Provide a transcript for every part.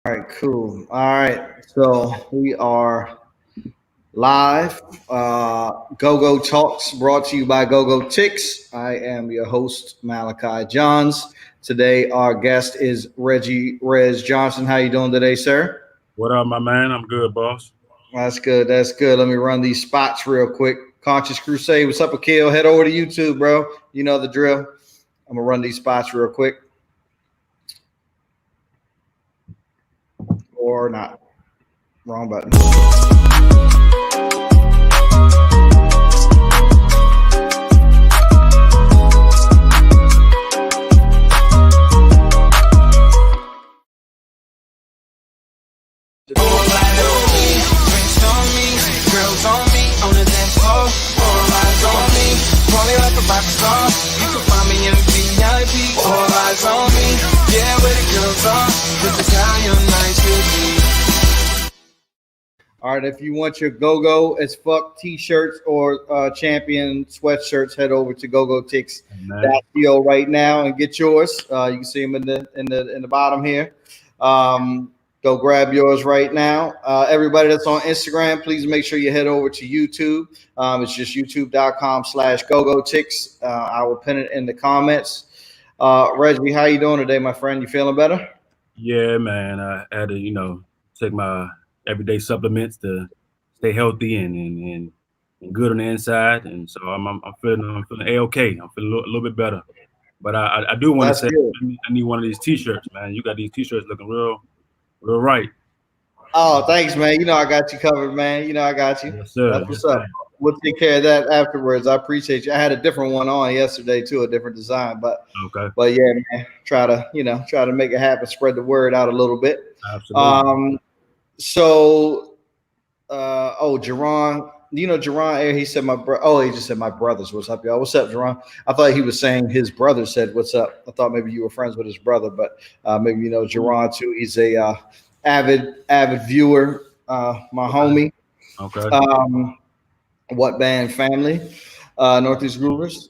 All right, cool. All right, so we are live. GoGo Talks brought to you by GoGoTix. I am your host, Malachi Johns. Today, our guest is Reggie Rez Johnson. How you doing today, sir? What up, my man? I'm good, boss. That's good. That's good. Let me run these spots real quick. Conscious Crusade, what's up, Akil? Head over to YouTube, bro. You know the drill. I'm gonna run these spots real quick, or not. Wrong button. Drinks on me, girls on me, on the dance floor. All eyes on me, party like a rock star. You can find me in VIP. All eyes on me, yeah, where the girls are. With the Italian nights with me. All right, if you want your go-go as fuck t-shirts or champion sweatshirts, head over to Man. gogotix.co right now and get yours. You can see them in the bottom here. Go grab yours right now. Everybody that's on Instagram, please make sure you head over to YouTube. It's just youtube.com/gogotix. I will pin it in the comments. Reggie, how you doing today, my friend? You feeling better? Yeah, man. I had to, take my everyday supplements to stay healthy and good on the inside. And so I'm feeling a-okay. I'm feeling a little bit better. But I do want to That's say good. I need one of these t-shirts, man. You got these t-shirts looking real right. Oh, thanks, man. You know I got you covered, man. You know I got you. Yes, sir. That's Yes, what's up. sir. We'll take care of that afterwards. I appreciate you. I had a different one on yesterday too, a different design, but Okay. but yeah, man. Try to make it happen. Spread the word out a little bit. Absolutely. Um. So, Jerron. You know Jerron. He said my bro. Oh, he just said my brothers. What's up, y'all? What's up, Jerron? I thought he was saying his brother said what's up. I thought maybe you were friends with his brother, but maybe you know Jerron too. He's a avid viewer. My Okay. homie. Okay. Um, what band family? Northeast Groovers.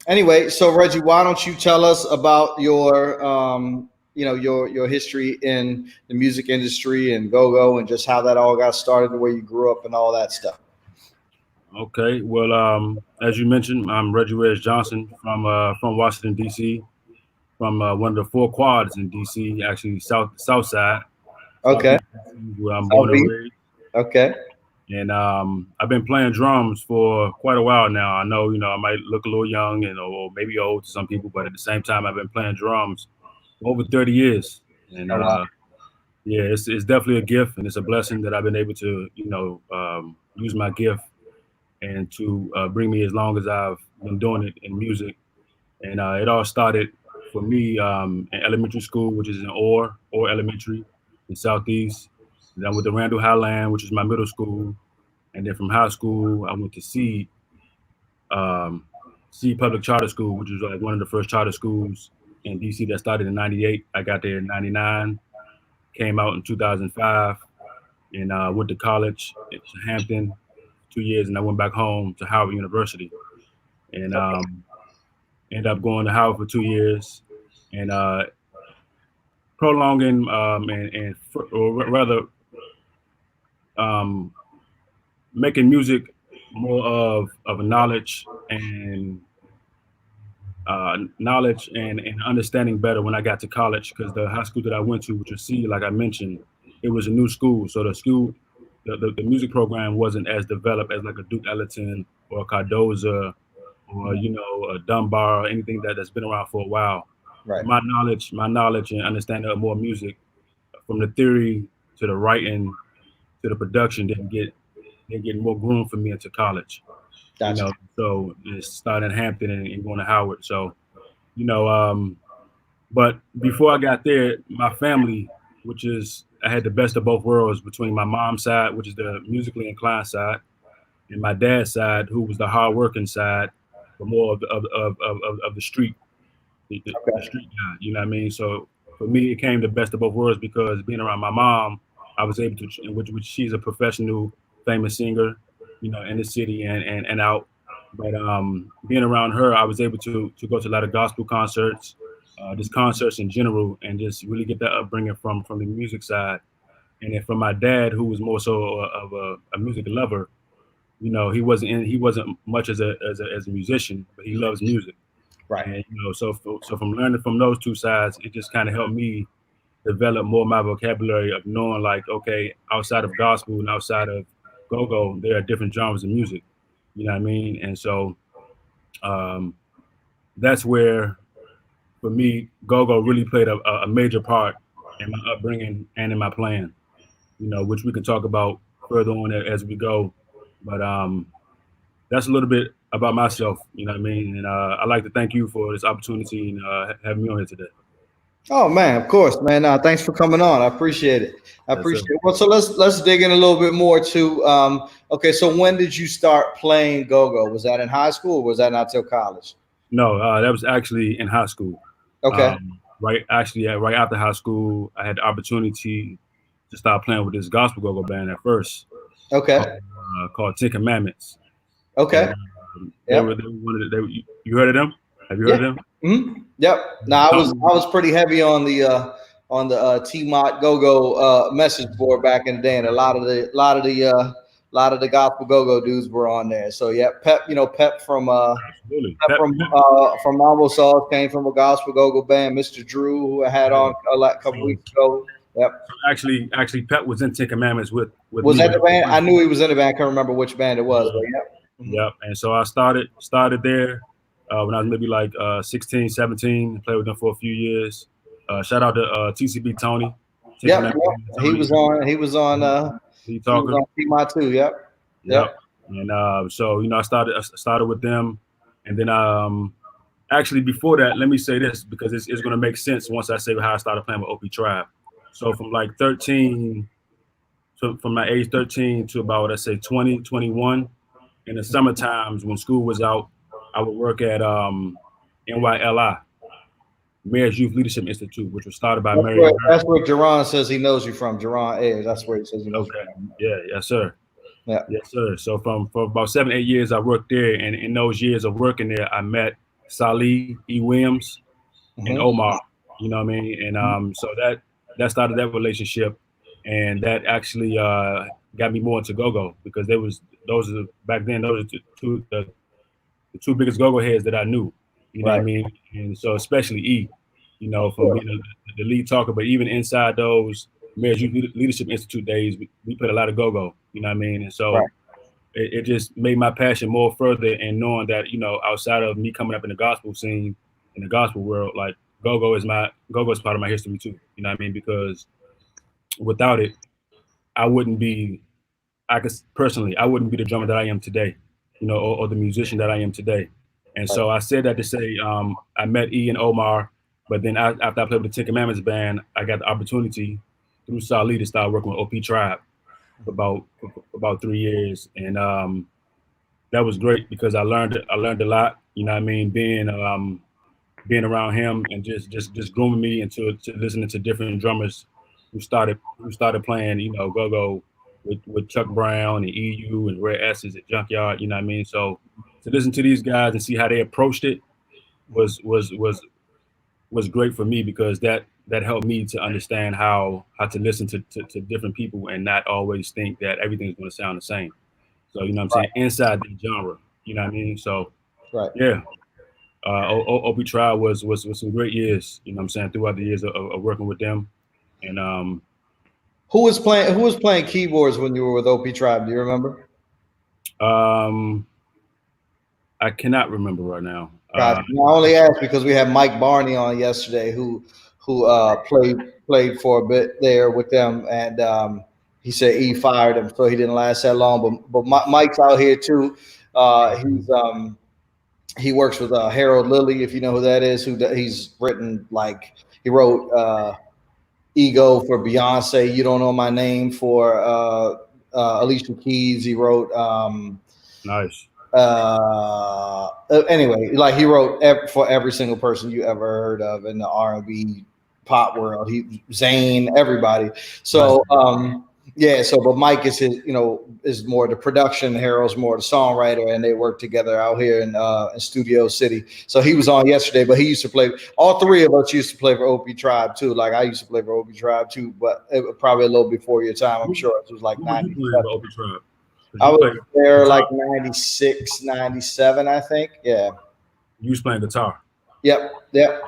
Anyway, so Reggie, why don't you tell us about your your history in the music industry and go-go and just how that all got started, the way you grew up and all that stuff. Okay. Well, as you mentioned, I'm Reggie Reyes Johnson from Washington D.C. From one of the four quads in DC, actually South Side, Okay. Southeast DC, where I'm born and Southeast. raised. Okay. And I've been playing drums for quite a while now. I know, I might look a little young and or maybe old to some people, but at the same time, I've been playing drums for over 30 years. And Oh wow. yeah, it's definitely a gift and it's a blessing that I've been able to, use my gift and to bring me as long as I've been doing it in music. And it all started for me in elementary school, which is in Orr Elementary in Southeast. Then I went to Randall Highland, which is my middle school. And then from high school, I went to um, Seed Public Charter School, which was like one of the first charter schools in DC that started in '98. I got there in '99, came out in 2005, and went to college in Hampton 2 years, and I went back home to Howard University. And ended up going to Howard for 2 years, and prolonging or rather um, making music more of a knowledge and understanding better when I got to college because the high school that I went to, which was C, like I mentioned, it was a new school, so the music program wasn't as developed as like a Duke Ellington or a Cardoza or a Dunbar or anything that's been around for a while. So Right. my knowledge and understanding of more music, from the theory to the writing to the production, didn't get more room for me into college. Gotcha. So it's starting in Hampton and going to Howard. So you know, but before I got there, my family, which is I had the best of both worlds between my mom's side, which is the musically inclined side, and my dad's side, who was the hardworking side, but more of the street, the Okay. street guy. You know what I mean? So for me, it came the best of both worlds because being around my mom, I was able to, which she's a professional, famous singer, in the city and out. But being around her, I was able to go to a lot of gospel concerts, just concerts in general, and just really get that upbringing from the music side. And then from my dad, who was more so of a music lover, he wasn't much as a musician, but he loves music. Right. And so from learning from those two sides, it just kind of helped me develop more of my vocabulary of knowing, like, okay, outside of gospel and outside of go-go, there are different genres of music. You know what I mean? And so um, that's where, for me, go-go really played a major part in my upbringing and in my playing. Which we can talk about further on as we go. But that's a little bit about myself. You know what I mean? And I'd like to thank you for this opportunity and having me on here today. Oh man, of course, man. Thanks for coming on. I appreciate it. I Yes, sir. appreciate it. Well, so let's dig in a little bit more to okay, so when did you start playing go-go? Was that in high school or was that not till college? No, that was actually in high school. Okay. Right after high school, I had the opportunity to start playing with this gospel go-go band at first, Okay. called Ten Commandments. Okay. And, they Yep. were one of the, you heard of them? Have you heard of them? Yep. Now I was pretty heavy on the T-Mott Go-Go message board back in the day, and a lot of the gospel go-go dudes were on there. So yeah, Pep from Absolutely. from Mambo Sauce came from a gospel go-go band. Mr. Drew, who I had on a couple weeks ago. Yep. Actually, Pep was in Ten Commandments with Was me. that the band? I knew he was in the band. I can't remember which band it was. But yep. Yep. And so I started there when I was maybe like 16, 17. Played with them for a few years. Shout out to TCB Tony. Yep. He was on. He was on T-Mott too. Yep. And so I started with them, and then actually before that, let me say this because it's going to make sense once I say how I started playing with OP Tribe. So from like 13, so from my age 13 to about, let's say 20, 21, in the summer times when school was out, I would work at NYLI, Mayor's Youth Leadership Institute, which was started by Mary. That's where Jerron says he knows you from. Jerron Ayers. That's where he says he knows you from. Yeah, yes, sir. Yeah. Yes, sir. So for about 7, 8 years, I worked there, and in those years of working there, I met Salih E. Williams and Omar. You know what I mean? And so that started that relationship, and that actually got me more into go-go because back then those are the two biggest go-go heads that I knew. You know what I mean? And so especially E, from being the lead talker, but even inside those Mayor's Youth Leadership Institute days, we played a lot of go-go. You know what I mean? And so it just made my passion more further, and knowing that outside of me coming up in the gospel scene, in the gospel world, like go-go is part of my history too. You know what I mean? Because without it, I wouldn't be the drummer that I am today, or the musician that I am today. And so I said that to say I met E and Omar, but then after I played with the Ten Commandments band, I got the opportunity through Salih to start working with OP Tribe for about 3 years, and that was great because I learned a lot. You know what I mean? Being around him and just grooming me into listening to different drummers who started playing go-go with Chuck Brown and EU and Rare S's at Junkyard. You know what I mean? So to listen to these guys and see how they approached it was great for me because that helped me to understand how to listen to different people and not always think that everything's going to sound the same. So what I'm saying, inside the genre. You know what I mean? So yeah. OP Tribe was some great years, what I'm saying, throughout the years of working with them. And who was playing keyboards when you were with OP Tribe? Do you remember? I cannot remember right now. I only asked because we had Mike Barney on yesterday, who played for a bit there with them, and he said he fired him, so he didn't last that long. But Mike's out here too. He works with Harold Lilly, if you know who that is. He's written, like, he wrote Ego for Beyonce, You Don't Know My Name for Alicia Keys. He wrote nice. Anyway, like, he wrote for every single person you ever heard of in the R&B pop world. Zayn, everybody. So Yeah, so but Mike is his, is more the production. Harold's more the songwriter, and they work together out here in Studio City. So he was on yesterday, but he used to play. All three of us used to play for OP Tribe too. Like I used to play for OP Tribe too, but it was probably a little before your time. I'm sure it was like What were you 97. playing with Open Tribe? 'Cause I you was played there guitar. like 96, 97, I think. Yeah. You was playing guitar. Yep. Yep.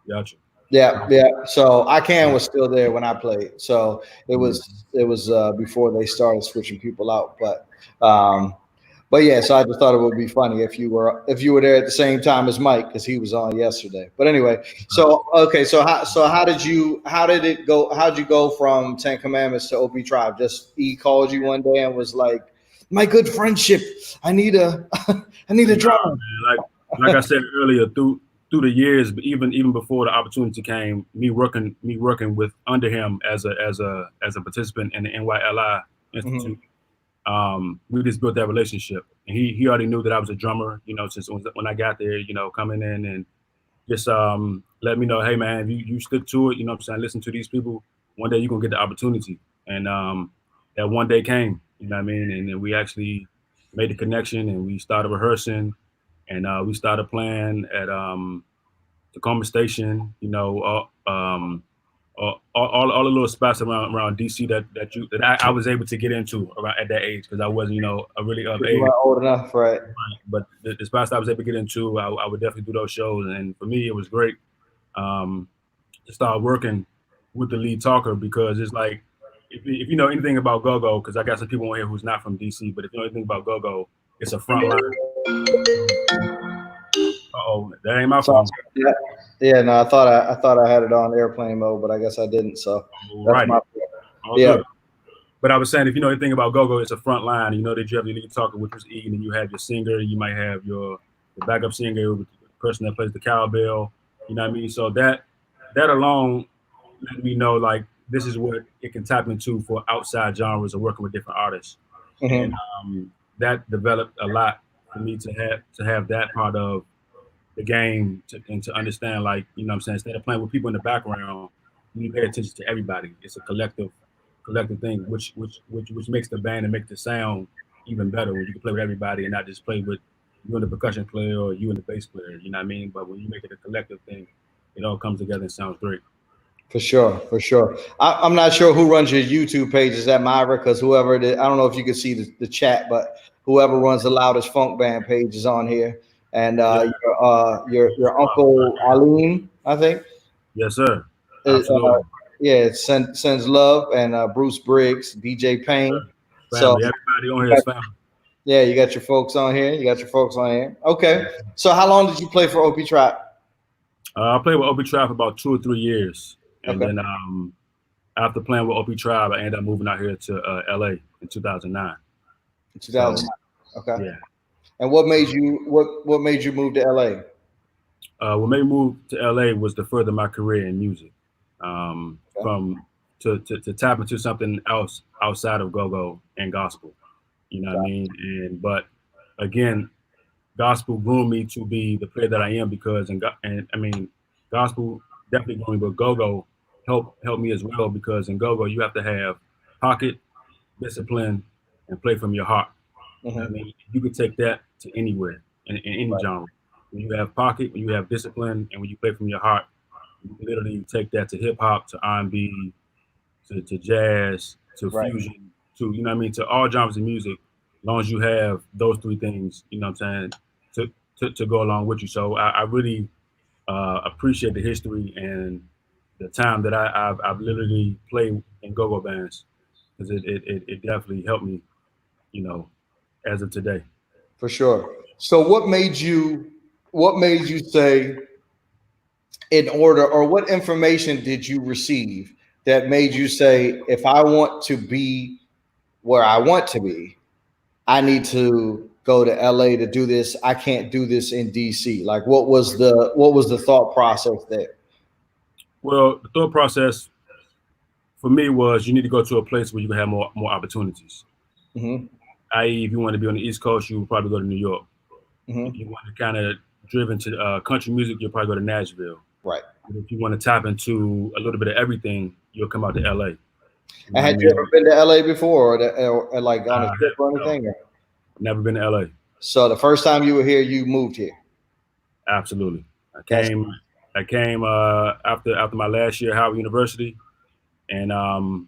Gotcha. Yeah, yeah. So ICANN was still there when I played. So it was before they started switching people out. Um, but yeah. So I just thought it would be funny if you were there at the same time as Mike because he was on yesterday. But anyway, so okay. So how did it go? How'd you go from Ten Commandments to OP Tribe? Just he called you one day and was like, "My good friendship. I need a I need a Nah, drummer." man. Like I said earlier, through the years, but even before the opportunity came, me working with under him as a participant in the NYLI Mhm. Institute, we just built that relationship. And he already knew that I was a drummer, since when I got there, coming in and just let me know, hey man, you stick to it, what I'm saying, listen to these people, one day you're gonna get the opportunity. And that one day came, you know what I mean? And then we actually made the connection and we started rehearsing and we started playing at Tacoma Station, all the little spots around DC that I was able to get into around at that age because I wasn't, a really of You age. weren't old enough, right? But the spots I was able to get into, I would definitely do those shows. And for me, it was great to start working with the lead talker because it's like, if you know anything about go-go, because I got some people on here who's not from DC, but if you know anything about go-go, it's a front line. Uh-oh, that ain't my So, phone. yeah, yeah. No, I thought I had it on airplane mode, but I guess I didn't. So All that's righty, my all yeah. good. But I was saying, if you know anything about go-go, it's a front line. You know that you have your lead talker, which was E, and then you have your singer. You might have your backup singer, the person that plays the cowbell. You know what I mean? So that alone let me know like this is what it can tap into for outside genres of working with different artists, and Hmm. that developed a lot for me to have that part of the game and to understand like what I'm saying instead of playing with people in the background, you pay attention to everybody. It's a collective thing, which makes the band and make the sound even better when you can play with everybody and not just play with you and the percussion player or you and the bass player. You know what I mean? But when you make it a collective thing, it all comes together and sounds great. For sure, for sure. I'm not sure who runs your YouTube page. Is that Myra? Because whoever it is, I don't know if you can see the chat, but whoever runs the loudest funk band page is on here, and Yeah. your uncle Aline, I think. Yes, sir. Uh, Absolutely. yeah, sends love, and Bruce Briggs, DJ Payne. So Family. Everybody on you here got, is family. yeah, you got your folks on here. You got your folks on here. Okay. So how long did you play for OP Trap? I played with OP Tribe for about 2 or 3 years. And Okay. then after playing with OP Tribe, I ended up moving out here to LA in 2009. In So, 2000. Okay. yeah. And what made you move to LA? What made me move to LA was to further my career in music. Okay. From to tap into something else outside of go-go and gospel. You know what I mean? But again, gospel groomed me to be the player that I am because and I mean gospel definitely groomed me, but go-go helped me as well because in go-go you have to have pocket, discipline, and play from your heart. You know what I Hmm. mean? You can take that to anywhere in any Right. genre. When you have pocket, when you have discipline, and when you play from your heart, you can literally take that to hip hop, to R&B, to jazz, to Right. fusion, to you know what I mean, to all genres of music. As long as you have those three things, you know what I'm saying, to go along with you. So I really appreciate the history and the time that I've literally played in go-go bands because it definitely helped me, you know, as of today. For sure. So what made you say in order, or what information did you receive that made you say, if I want to be where I want to be, I need to go to LA to do this. I can't do this in DC. Like what was the thought process there? Well, the thought process for me was you need to go to a place where you can have more opportunities. Hmm. I.e., if you want to be on the East Coast, you would probably go to New York. If Hmm. you want to kind of driven to country music, you'll probably go to Nashville. Right. But if you want to tap into a little bit of everything, you'll come out to LA. And I had you mean, ever been to LA before, or like on a trip or no, anything? Or? never been to LA. So the first time you were here, you moved here. Absolutely. I That's came. I came after my last year at Howard University, and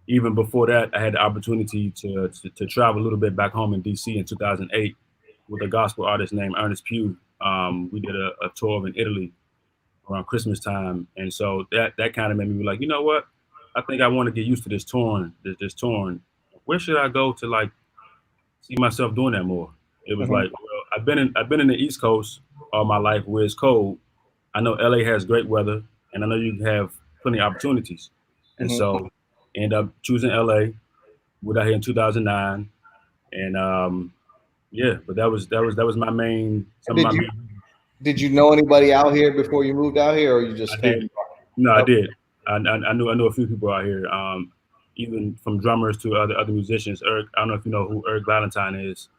even before that, I had the opportunity to travel a little bit back home in DC in 2008 with a gospel artist named Ernest Pugh. We did a tour in Italy around Christmas time, and so that kind of made me be like, you know what? I think I want to get used to this touring. This touring. Where should I go to like see myself doing that more? It was Mhm. like, well, I've been in the East Coast all my life where it's cold. I know LA has great weather, and I know you have plenty of opportunities. And Mhm. so, end up choosing LA. Moved out here in 2009, and yeah, but that was my main some of Did my you main. did you know anybody out here before you moved out here, or you I just did. came? No, I Okay. did. I knew a few people out here. Even from drummers to other musicians. Eric, I don't know if you know who Eric Valentine is,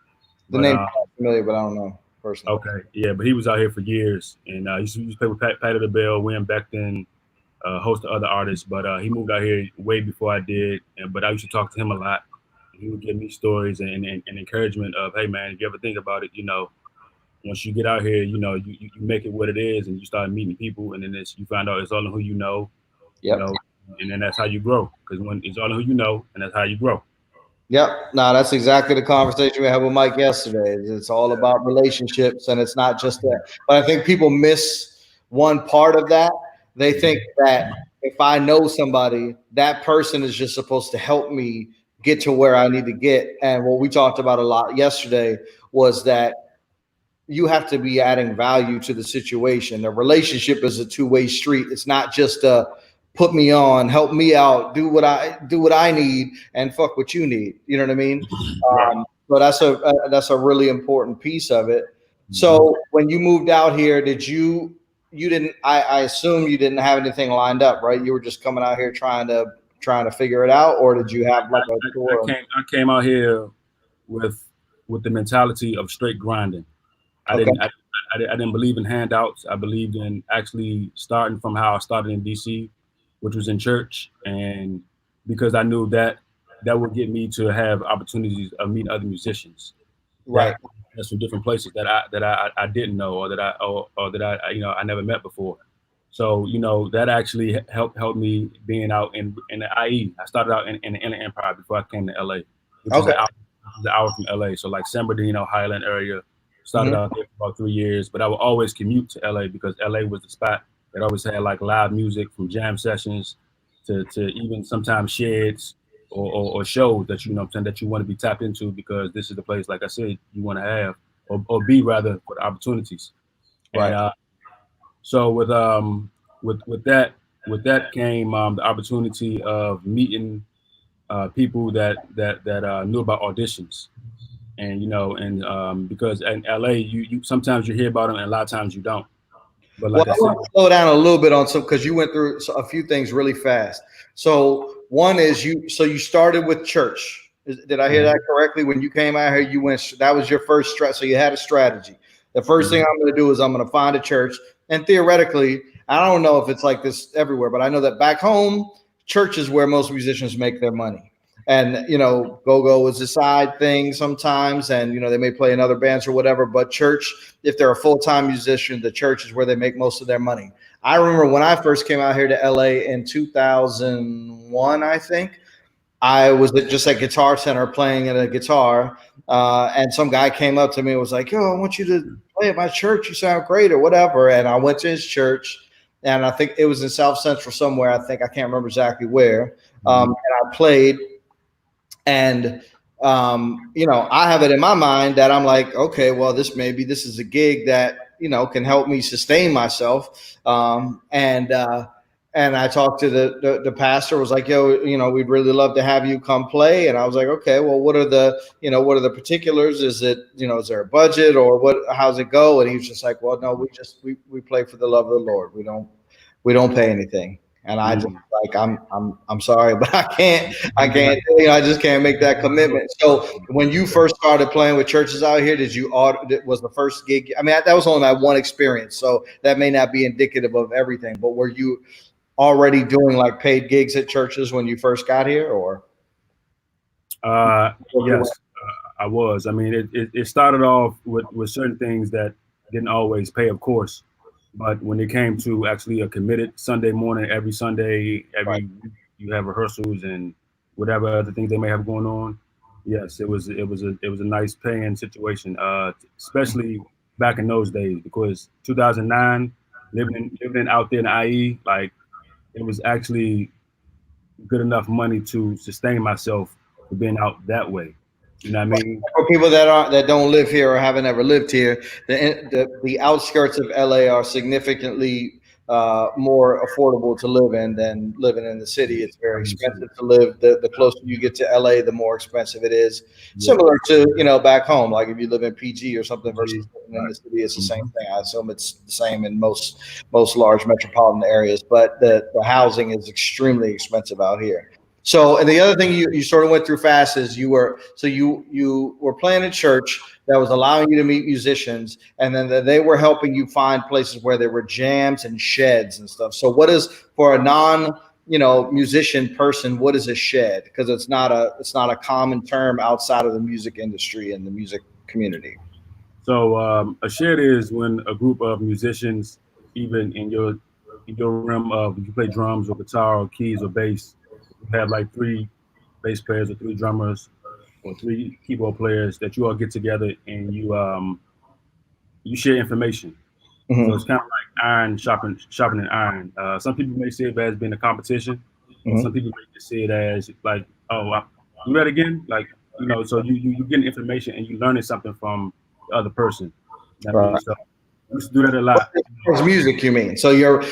The but name sounds familiar, but I don't know personally. okay, yeah, but he was out here for years, and he used to play with Patty LaBelle, William Beckton, a host of other artists. But he moved out here way before I did, but I used to talk to him a lot. And he would give me stories and encouragement of, hey man, if you ever think about it, once you get out here, you make it what it is, and you start meeting people, and then you find out it's all in who you Yep. know, and then that's how you grow. Because when it's all in who you know, and that's how you grow. Yep. No, that's exactly the conversation we had with Mike yesterday. It's all about relationships, and it's not just that. But I think people miss one part of that. They think that if I know somebody, that person is just supposed to help me get to where I need to get. And what we talked about a lot yesterday was that you have to be adding value to the situation. The relationship is a two-way street. It's not just a put me on, help me out, do what I need, and fuck what you need. You know what I mean? Right. So that's a really important piece of it. Mm-hmm. So when you moved out here, you didn't? I assume you didn't have anything lined up, right? You were just coming out here trying to figure it out, or did you have like a I tour? came out here with the mentality of straight grinding. I Okay, didn't I, I didn't believe in handouts. I believed in actually starting from how I started in DC, which was in church, and because I knew that would get me to have opportunities of meeting other musicians right, that that's from different places that I didn't know or that I never met before. So that actually helped me being out in the IE. I started out in the Inland Empire before I came to LA, which is okay. an hour from LA. So like San Bernardino, Highland area. Started Mhm. out there for about 3 years, but I would always commute to LA because LA was the spot that always had like live music from jam sessions to even sometimes sheds or shows that what I'm saying that you want to be tapped into because this is the place, like I said, you want to have or be rather for the opportunities. And Right. so with that came the opportunity of meeting people that knew about auditions, and because in LA you sometimes you hear about them and a lot of times you don't. But Well, like I I said, want to slow down a little bit on some because you went through a few things really fast. So one is you started with church. Did I hear mhm, that correctly? When you came out here, you went. That was your first strat. So you had a strategy. The first thing mhm, I'm going to do is I'm going to find a church, and theoretically, I don't know if it's like this everywhere, but I know that back home, church is where most musicians make their money. And go-go is a side thing sometimes, and they may play in other bands or whatever. But church, if they're a full-time musician, the church is where they make most of their money. I remember when I first came out here to LA in 2001, I think. I was just at Guitar Center playing at a guitar, and some guy came up to me and was like, "Yo, I want you to play at my church. You sound great, or whatever." And I went to his church, and I think it was in South Central somewhere. I can't remember exactly where. mhm, And I played, and I have it in my mind that I'm like, okay, well, this is a gig that can help me sustain myself. And I talked to the pastor, was like, yo, we'd really love to have you come play. And I was like, okay, well, what are the particulars? Is there a budget, or how's it go? And he was just like, well, no, we play for the love of the Lord. We don't pay anything. And I just mhm. like I'm sorry, but I can't I just can't make that commitment. So when you first started playing with churches out here, did you order? Was the first gig? I mean, that was only my one experience, so that may not be indicative of everything. But already doing like paid gigs at churches when you first got here, or? Yes, I was. I mean, it started off with certain things that didn't always pay, of course. But when it came to actually a committed Sunday morning, every Sunday, Right. every week, you have rehearsals and whatever other things they may have going on. Yes, it was a nice paying situation, especially back in those days because 2009, living out there in the IE, like it was actually good enough money to sustain myself for being out that way. You know what I mean? For people that don't live here or haven't ever lived here, the outskirts of LA are significantly more affordable to live in than living in the city. It's very expensive to live. The closer you get to LA, the more expensive it is. Yeah. Similar to back home, like if you live in PG or something versus living in Right. the city, it's the same thing. I assume it's the same in most large metropolitan areas, but the housing is extremely expensive out here. So, and the other thing you sort of went through fast is you were playing in church that was allowing you to meet musicians, and then they were helping you find places where there were jams and sheds and stuff. So, what is for a non musician person? What is a shed? Because it's not a common term outside of the music industry and the music community. So a shed is when a group of musicians, even in your realm of you play drums or guitar or keys or bass, you have like three bass players or three drummers or three keyboard players that you all get together and you share information. So it's Mm-hmm. kind of like iron sharpening iron. Some people may see it as being a competition, or some Mm-hmm. people may just see it as like, oh, do that again, like So you getting information and you learning something from the other person. I mean, Right. so we used to do that a lot. It's music, you mean? So you're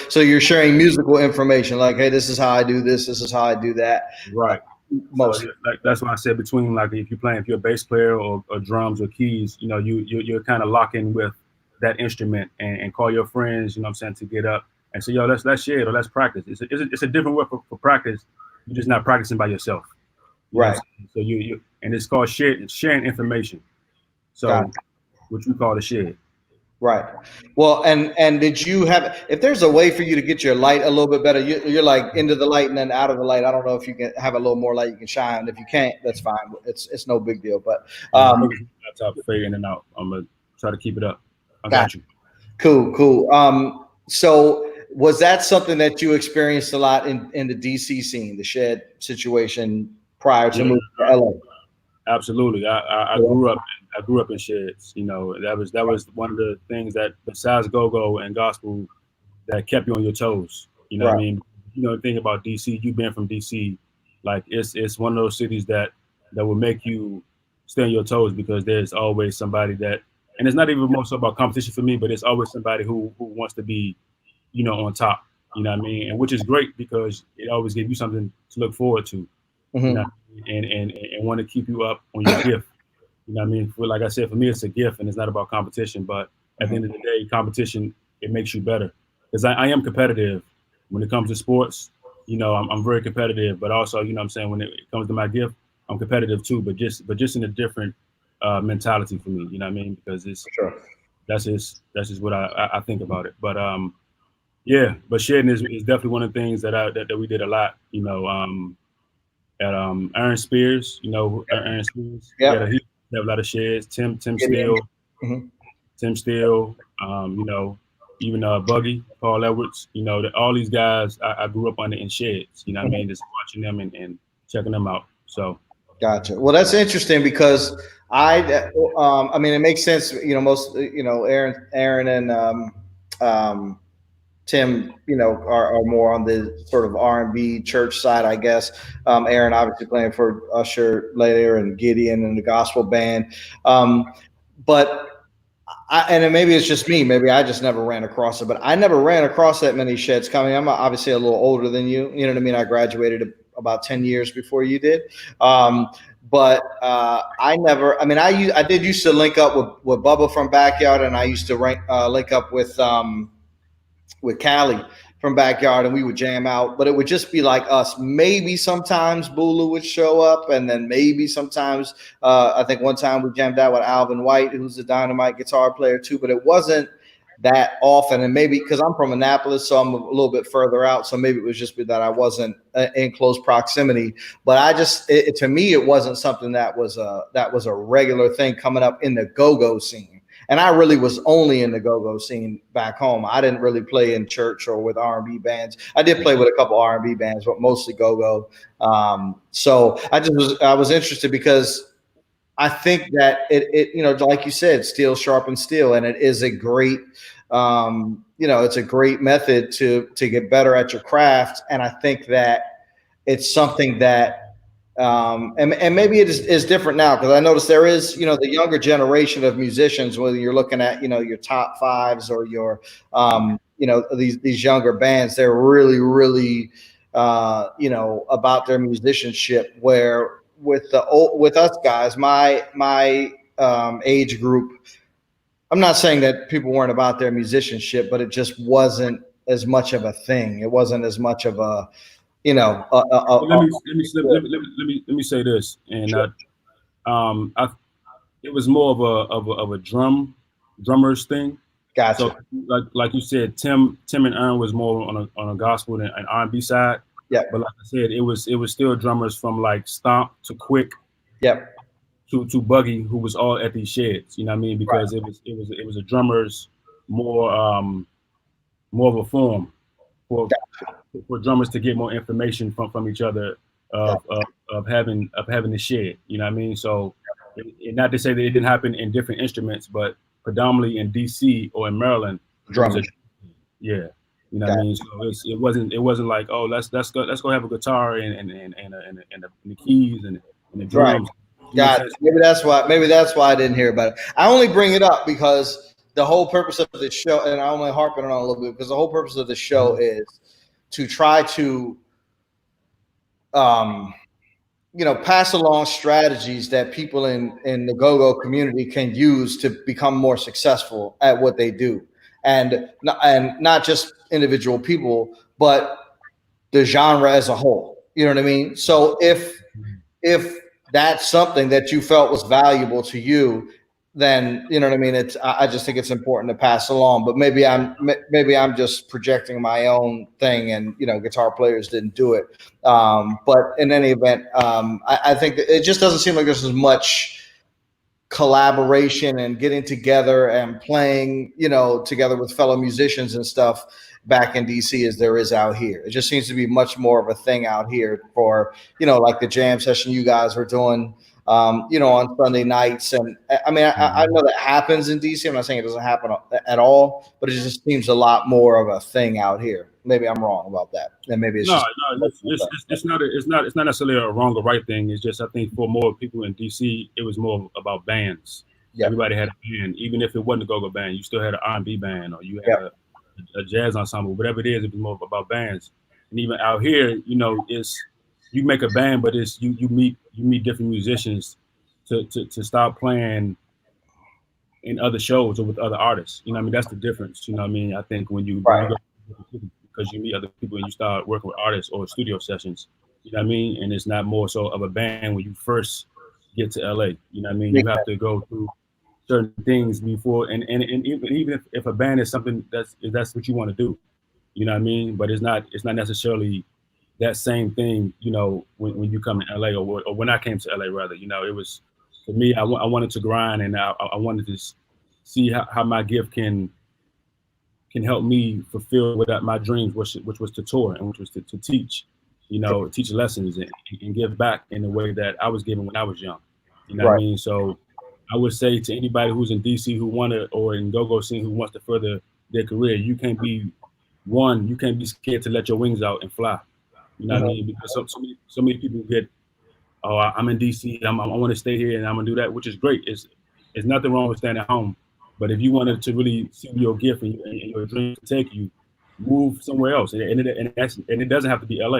sharing musical information, like, hey, this is how I do this. This is how I do that. Right. So Most. yeah, like, that's why I said between like if you're a bass player or drums or keys, you're kind of locking with that instrument and call your friends, what I'm saying, to get up and say, yo, let's share it or let's practice. It's a different word for practice. You're just not practicing by yourself. You know what Right. I'm saying? So you and it's called sharing information. Got So which we call the share. Right. Well, and did you have, if there's a way for you to get your light a little bit better, you're like into the light and then out of the light. I don't know if you can have a little more light you can shine. If you can't, that's fine. It's no big deal. But Yeah, I think it's laptop fade in and out. I'm gonna try to keep it up. I got got you. cool. So was that something that you experienced a lot in the DC scene, the shed situation prior to Yeah. moving to LA? Absolutely. I Yeah. grew up. I grew up in sheds. That was one of the things that besides go-go and gospel that kept you on your toes. You know what I Right. mean? The thing about DC, you being from DC, like it's one of those cities that will make you stay on your toes because there's always somebody that, and it's not even more so about competition for me, but it's always somebody who wants to be, on top. You know what I mean? And which is great because it always gives you something to look forward to. You know, Hmm. and want to keep you up on your gift. You know what I mean? Like I said, for me, it's a gift and it's not about competition. But at the Hmm. end of the day, competition, it makes you better. Because I am competitive when it comes to sports. I'm very competitive, but also, what I'm saying, when it comes to my gift, I'm competitive too, but just in a different mentality for me. You know what I mean? Because Sure. that's just what I think about it. But yeah, but shedding is definitely one of the things that we did a lot. At Aaron Spears, Aaron Spears. Yep. He had a lot of sheds. Tim Get in. Steele, Mhm. Tim Steele, even Buggy, Paul Edwards, that all these guys I grew up under in sheds, you know what I mean? Just watching them and checking them out. So Gotcha. Well, that's interesting because I mean, it makes sense. Most, Aaron and um, Tim, are more on the sort of R&B church side, I guess. Aaron obviously playing for Usher later and Gideon and the gospel band. But and maybe it's just me. Maybe I just never ran across it, but I never ran across that many sheds coming. I'm obviously a little older than you. You know what I mean? I graduated about 10 years before you did. But I never. I mean, I did used to link up with Bubba from Backyard, and I used to link up with Callie from Backyard, and we would jam out. But it would just be like us. Maybe sometimes Bula would show up, and then maybe sometimes I think one time we jammed out with Alvin White, who's a dynamite guitar player too. But it wasn't that often, and maybe because I'm from Annapolis, so I'm a little bit further out, so maybe it was just that I wasn't in close proximity. But I just, to me, it wasn't something that was a regular thing coming up in the go-go scene. And I really was only in the go-go scene back home. I didn't really play in church or with R&B bands. I did play with a couple R&B bands, but mostly go-go. So I was interested because I think that it like you said, steel sharpens steel, and it is a great, it's a great method to get better at your craft. And I think that it's something that, and maybe it is different now, because I noticed there is, the younger generation of musicians, whether you're looking at, your top fives or your, these younger bands, they're really, really, about their musicianship, where with us guys, my age group, I'm not saying that people weren't about their musicianship, but it just wasn't as much of a thing. It wasn't as much of a, let me say this, and Sure. it was more of a drummers thing. Gotcha. So like you said, Tim and Aaron was more on a gospel and an R&B side. Yeah. But like I said, it was still drummers from like Stomp to Quick. Yep. To Buggy, who was all at these sheds. You know what I mean? Because Right. it was a drummers more of a form for drummers to get more information from each other of having the shed. You know what I mean? So, not to say that it didn't happen in different instruments, but predominantly in DC or in Maryland, Drummers. Yeah. You know what I mean? So it wasn't like, oh, let's go have a guitar and the keys and the drums. Right. Got it. Maybe that's why I didn't hear about it. I only bring it up because the whole purpose of the show, and I only harping on it a little bit, because the whole purpose of the show is to try to pass along strategies that people in the go-go community can use to become more successful at what they do. And not just individual people, but the genre as a whole. You know what I mean? So if that's something that you felt was valuable to you, then you know what I mean. I just think it's important to pass along. But maybe I'm just projecting my own thing, and guitar players didn't do it. But in any event, I think that it just doesn't seem like there's as much collaboration and getting together and playing, together with fellow musicians and stuff back in DC as there is out here. It just seems to be much more of a thing out here for, like the jam session you guys were doing, on Sunday nights. And I mean, I know that happens in DC. I'm not saying it doesn't happen at all, but it just seems a lot more of a thing out here. Maybe I'm wrong about that. And maybe it's it's not necessarily a wrong or right thing. It's just, I think for more people in DC, it was more about bands. Yep. Everybody had a band, even if it wasn't a go-go band. You still had an R&B band, or you had a jazz ensemble, whatever it is. It was more about bands. And even out here, it's you make a band, but it's you meet different musicians to start playing in other shows or with other artists. You know what I mean? That's the difference. You know what I mean? I think when you go, because you meet other people and you start working with artists or studio sessions, you know what I mean? And it's not more so of a band when you first get to LA. You know what I mean? You have to go through certain things before, and even if a band is something that's what you want to do, you know what I mean? But it's not necessarily that same thing, when you come to LA, or when I came to LA rather. It was, for me, I wanted to grind, and I wanted to see how my gift can help me fulfill my dreams, which was to tour, and which was to teach, teach lessons and give back in the way that I was given when I was young. You know what I mean? So I would say to anybody who's in DC or in go-go scene who wants to further their career, you can't be scared to let your wings out and fly. You know what I mean? Because so many people get, oh, I'm in DC, I want to stay here and I'm gonna do that, which is great. It's nothing wrong with staying at home. But if you wanted to really see your gift and your dreams to take you, move somewhere else. And it doesn't have to be LA.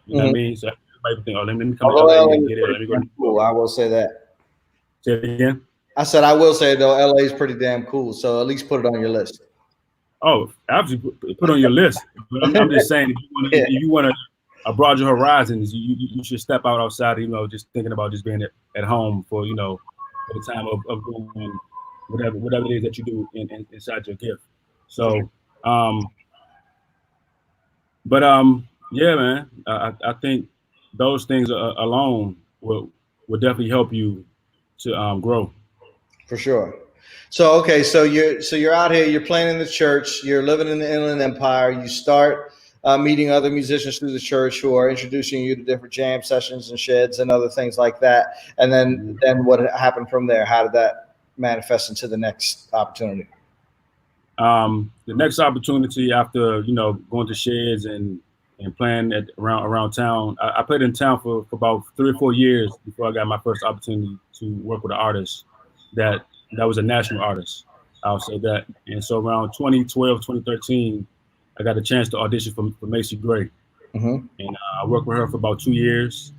You know what I mean? So everybody think, oh, let me come to LA and get it. Let me go. Cool. I will say that. Say it again. I said I will say though, LA is pretty damn cool. So at least put it on your list. Oh, absolutely, put it on your list. But I'm just saying, if you want to broaden your horizons, you should step outside. Just thinking about just being at home for for the time of doing whatever it is that you do inside your gift. So, but yeah, man, I think those things alone will definitely help you to grow. For sure. So okay, so you're out here, you're playing in the church, you're living in the Inland Empire. You start meeting other musicians through the church who are introducing you to different jam sessions and sheds and other things like that. And then what happened from there? How did that manifest into the next opportunity? The next opportunity after going to sheds and playing around town, I played in town for about 3 or 4 years before I got my first opportunity to work with an artist that was a national artist. I'll say that. And so around 2012, 2013, I got a chance to audition for Macy Gray, Mm-hmm. and I worked with her for about 2 years.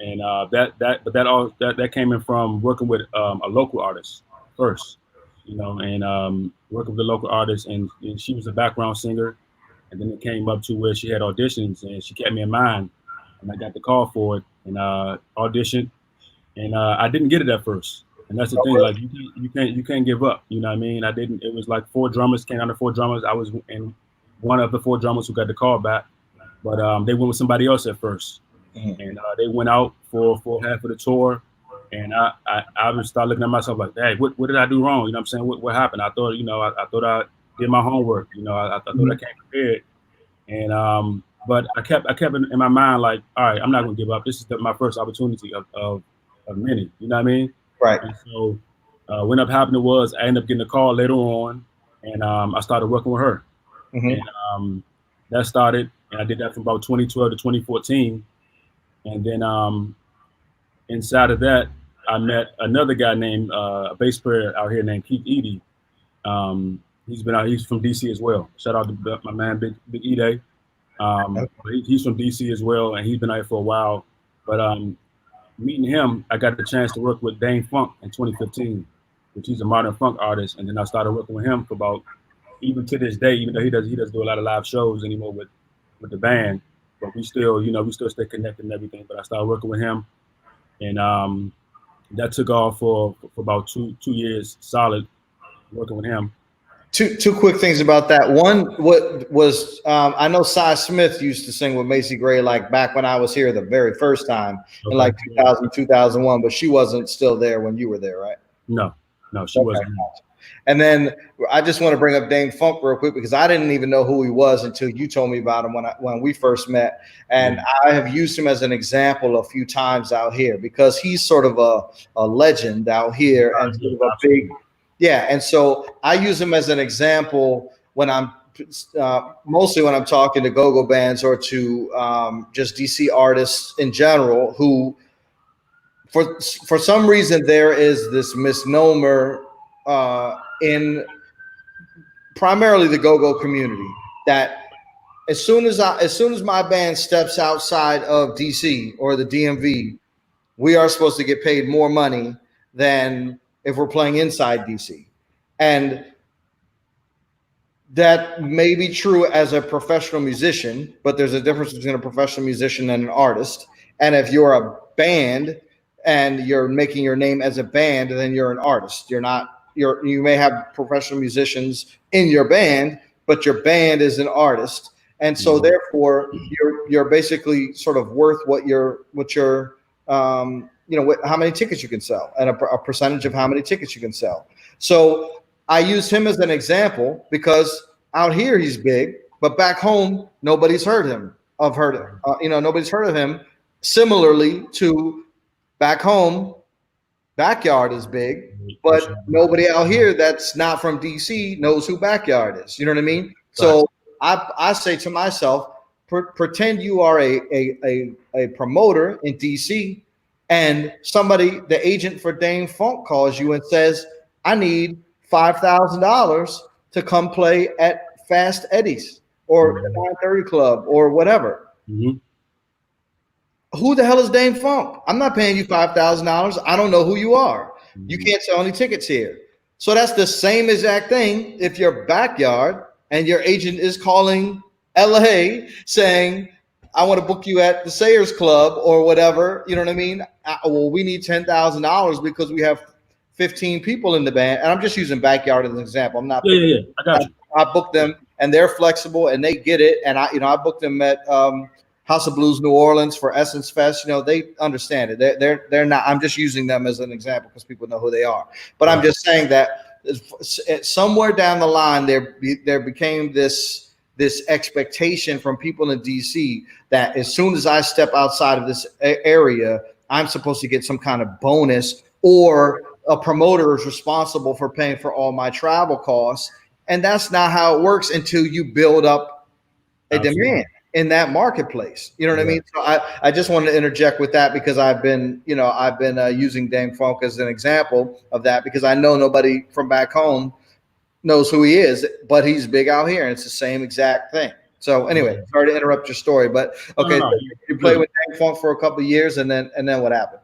And that came in from working with a local artist first, and working with the local artist, and she was a background singer, and then it came up to where she had auditions, and she kept me in mind, and I got the call for it, and auditioned, and I didn't get it at first, and that's the thing, like you can't give up, you know what I mean? I didn't. It was like 4 drummers came out of 4 drummers. I was in one of the 4 drummers who got the call back, but they went with somebody else at first. Mm-hmm. And they went out for half of the tour, and I would start looking at myself like, hey, what did I do wrong? You know what I'm saying? What happened? I thought, I thought I did my homework. I thought I came prepared, and but I kept in my mind like, all right, I'm not gonna give up. This is my first opportunity of many. You know what I mean? Right. And so what ended up happening was I ended up getting a call later on, and I started working with her, Mm-hmm. and that started, and I did that from about 2012 to 2014. And then inside of that, I met another guy named a bass player out here named Keith Edie. He's from DC as well. Shout out to my man Big Edie. He's from DC as well, and he's been out here for a while. But meeting him, I got the chance to work with Dane Funk in 2015, which he's a modern funk artist. And then I started working with him for about, even to this day, even though he doesn't do a lot of live shows anymore with the band. But we still stay connected and everything. But I started working with him, and that took off for about two years solid working with him. Two quick things about that. One, what was I know Cy Smith used to sing with Macy Gray like back when I was here the very first time in like 2000, 2001, but she wasn't still there when you were there, right? No, she wasn't. And then I just want to bring up Dane Funk real quick because I didn't even know who he was until you told me about him when we first met. And I have used him as an example a few times out here because he's sort of a legend out here and sort of a big, yeah. And so I use him as an example when I'm mostly when I'm talking to go-go bands or to just DC artists in general who, for some reason, there is this misnomer in primarily the go-go community that as soon as my band steps outside of DC or the DMV, we are supposed to get paid more money than if we're playing inside DC. And that may be true as a professional musician, but there's a difference between a professional musician and an artist. And if you're a band and you're making your name as a band, then you're an artist. You may have professional musicians in your band, but your band is an artist. And so therefore you're basically sort of worth how many tickets you can sell and a percentage of how many tickets you can sell. So I use him as an example because out here he's big, but back home nobody's heard of him. Similarly to back home, Backyard is big, but nobody out here that's not from DC knows who Backyard is. You know what I mean? So I say to myself, pretend you are a promoter in DC, and the agent for Dane Funk calls you and says, "I need $5,000 to come play at Fast Eddie's or the 930 Club or whatever." Mm-hmm. Who the hell is Dane Funk? I'm not paying you $5,000. I don't know who you are. You can't sell any tickets here. So that's the same exact thing if you're Backyard and your agent is calling LA saying, "I want to book you at the Sayers Club or whatever." You know what I mean? Well, we need $10,000 because we have 15 people in the band. And I'm just using Backyard as an example. I'm not. Yeah. I got you. I book them, and they're flexible and they get it. And I booked them at House of Blues New Orleans for Essence Fest. They understand it. They're not. I'm just using them as an example because people know who they are. But I'm just saying that somewhere down the line there became this expectation from people in DC that as soon as I step outside of this area, I'm supposed to get some kind of bonus, or a promoter is responsible for paying for all my travel costs. And that's not how it works until you build up a demand in that marketplace. You know what I mean? So I just wanted to interject with that because I've been using Dame Funk as an example of that, because I know nobody from back home knows who he is, but he's big out here, and it's the same exact thing. So anyway, sorry to interrupt your story, but okay, No, you played with Dame Funk for a couple of years, and then what happened?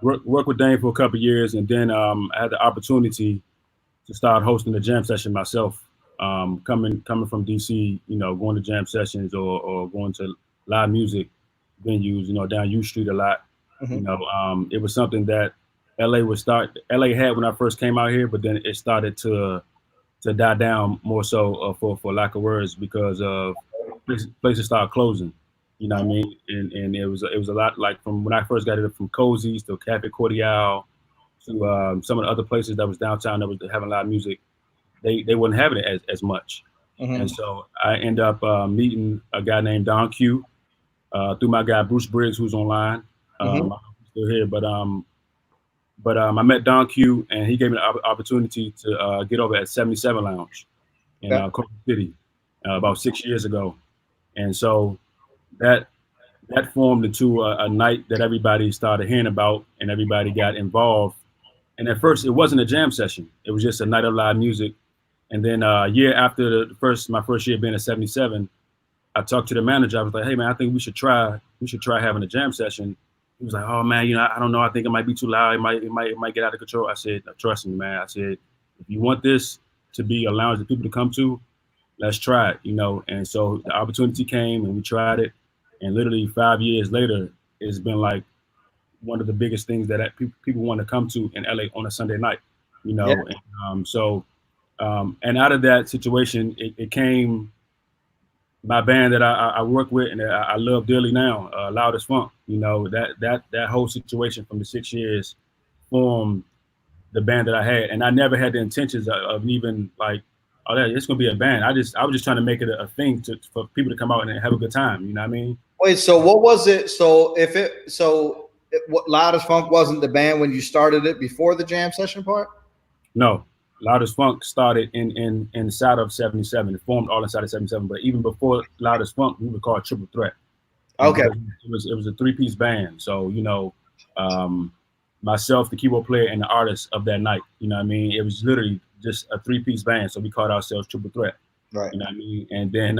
Worked with Dame for a couple of years, and then I had the opportunity to start hosting a jam session myself. Coming from DC, going to jam sessions or going to live music venues, down U Street a lot. Mm-hmm. It was something that LA had when I first came out here, but then it started to die down more so for lack of words, because of places started closing. You know what I mean? And it was a lot, like from when I first got it, from Cozy's to Cafe Cordial to some of the other places that was downtown that was having live music. They wasn't having it as much. Mm-hmm. And so I end up meeting a guy named Don Q through my guy Bruce Briggs, who's online. Mm-hmm. I'm still here, but I met Don Q, and he gave me the opportunity to get over at 77 Lounge in Culver City about 6 years ago. And so that formed into a night that everybody started hearing about, and everybody got involved. And at first, it wasn't a jam session; it was just a night of live music. And then a year after my first year being at 77, I talked to the manager. I was like, "Hey man, I think we should try having a jam session." He was like, "Oh man, I don't know. I think it might be too loud. It might get out of control." I said, "Trust me, man." I said, "If you want this to be a lounge that people to come to, let's try it." And so the opportunity came, and we tried it. And literally 5 years later, it's been like one of the biggest things that people want to come to in LA on a Sunday night. Yeah. And out of that situation, it came my band that I work with and that I love dearly now, Loudest Funk. That whole situation from the 6 years formed the band that I had, and I never had the intentions of even like, oh, it's gonna be a band. I was just trying to make it a thing for people to come out and have a good time. You know what I mean? Wait, so what was it? What Loudest Funk wasn't the band when you started it before the jam session part? No, Loudest Funk started inside of 77. It formed all inside of 77. But even before Loudest Funk, we were called Triple Threat. Okay. It was a 3-piece band. So myself, the keyboard player, and the artist of that night. You know what I mean? It was literally just a 3-piece band. So we called ourselves Triple Threat. Right. You know what I mean? And then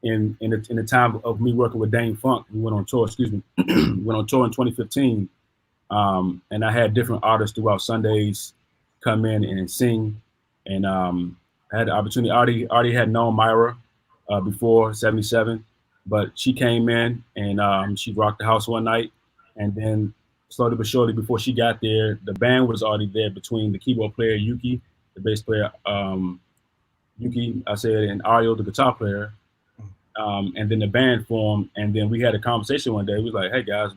in the time of me working with Dame Funk, we went on tour. Went on tour in 2015, and I had different artists throughout Sundays come in and sing, and I had the opportunity. I already had known Myra before 77, but she came in and she rocked the house one night, and then slowly but surely, before she got there, the band was already there between the keyboard player Yuki, the bass player Yuki, I said, and Ario, the guitar player. And then the band formed, and then we had a conversation one day. We was like, "Hey guys,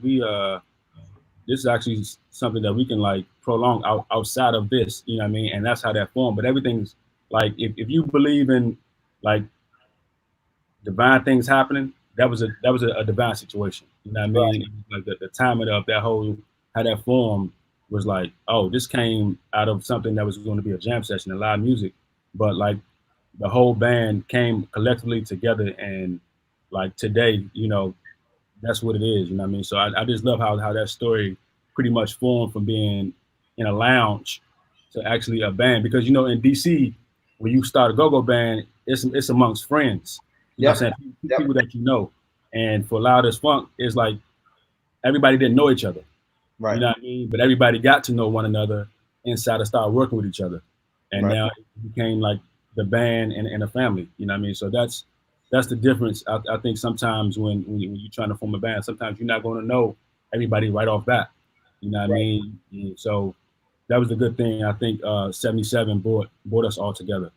this is actually something that we can like prolong outside of this," you know what I mean? And that's how that formed. But everything's like, if you believe in like divine things happening, that was a divine situation. You know what I mean? Right. Like the timing of that whole, how that formed was like, oh, this came out of something that was going to be a jam session and live music, but like the whole band came collectively together, and like today, that's what it is. You know what I mean? So I just love how that story pretty much formed from being in a lounge to actually a band, because in DC, when you start a go-go band, it's amongst friends. You know what I'm saying? People that you know. And for Loudest Funk, it's like everybody didn't know each other. Right. You know what I mean? But everybody got to know one another inside and start working with each other. And now it became like the band and a family. You know what I mean? So that's the difference. I think sometimes when you're trying to form a band, sometimes you're not going to know everybody right off bat. You know what I mean? And so that was the good thing. I think 77 brought us all together.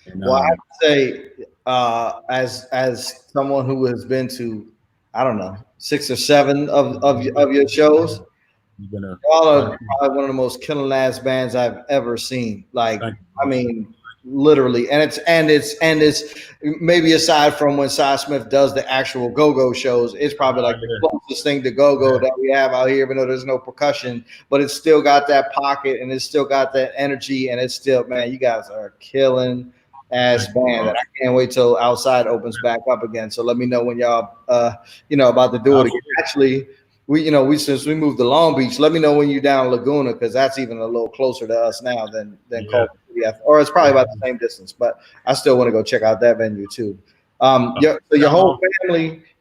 And Well, I have to say, as someone who has been to, I don't know, 6 or 7 of your shows, you've been y'all quite a are few. probably one of the most killing ass bands I've ever seen. Like, Thank I you. mean, literally, and it's maybe aside from when Cy Smith does the actual go-go shows, it's probably like the Yeah, closest thing to go-go yeah, that we have out here, even though there's no percussion, but it's still got that pocket and it's still got that energy, and it's still, man, you guys are killing ass thank you, band, bro. and I can't wait till outside opens back up again. So let me know when y'all about to do it again. Absolutely. Actually, we since we moved to Long Beach, let me know when you're down Laguna, because that's even a little closer to us now than Yeah. Culver City, or it's probably about the same distance. But I still want to go check out that venue too. So your whole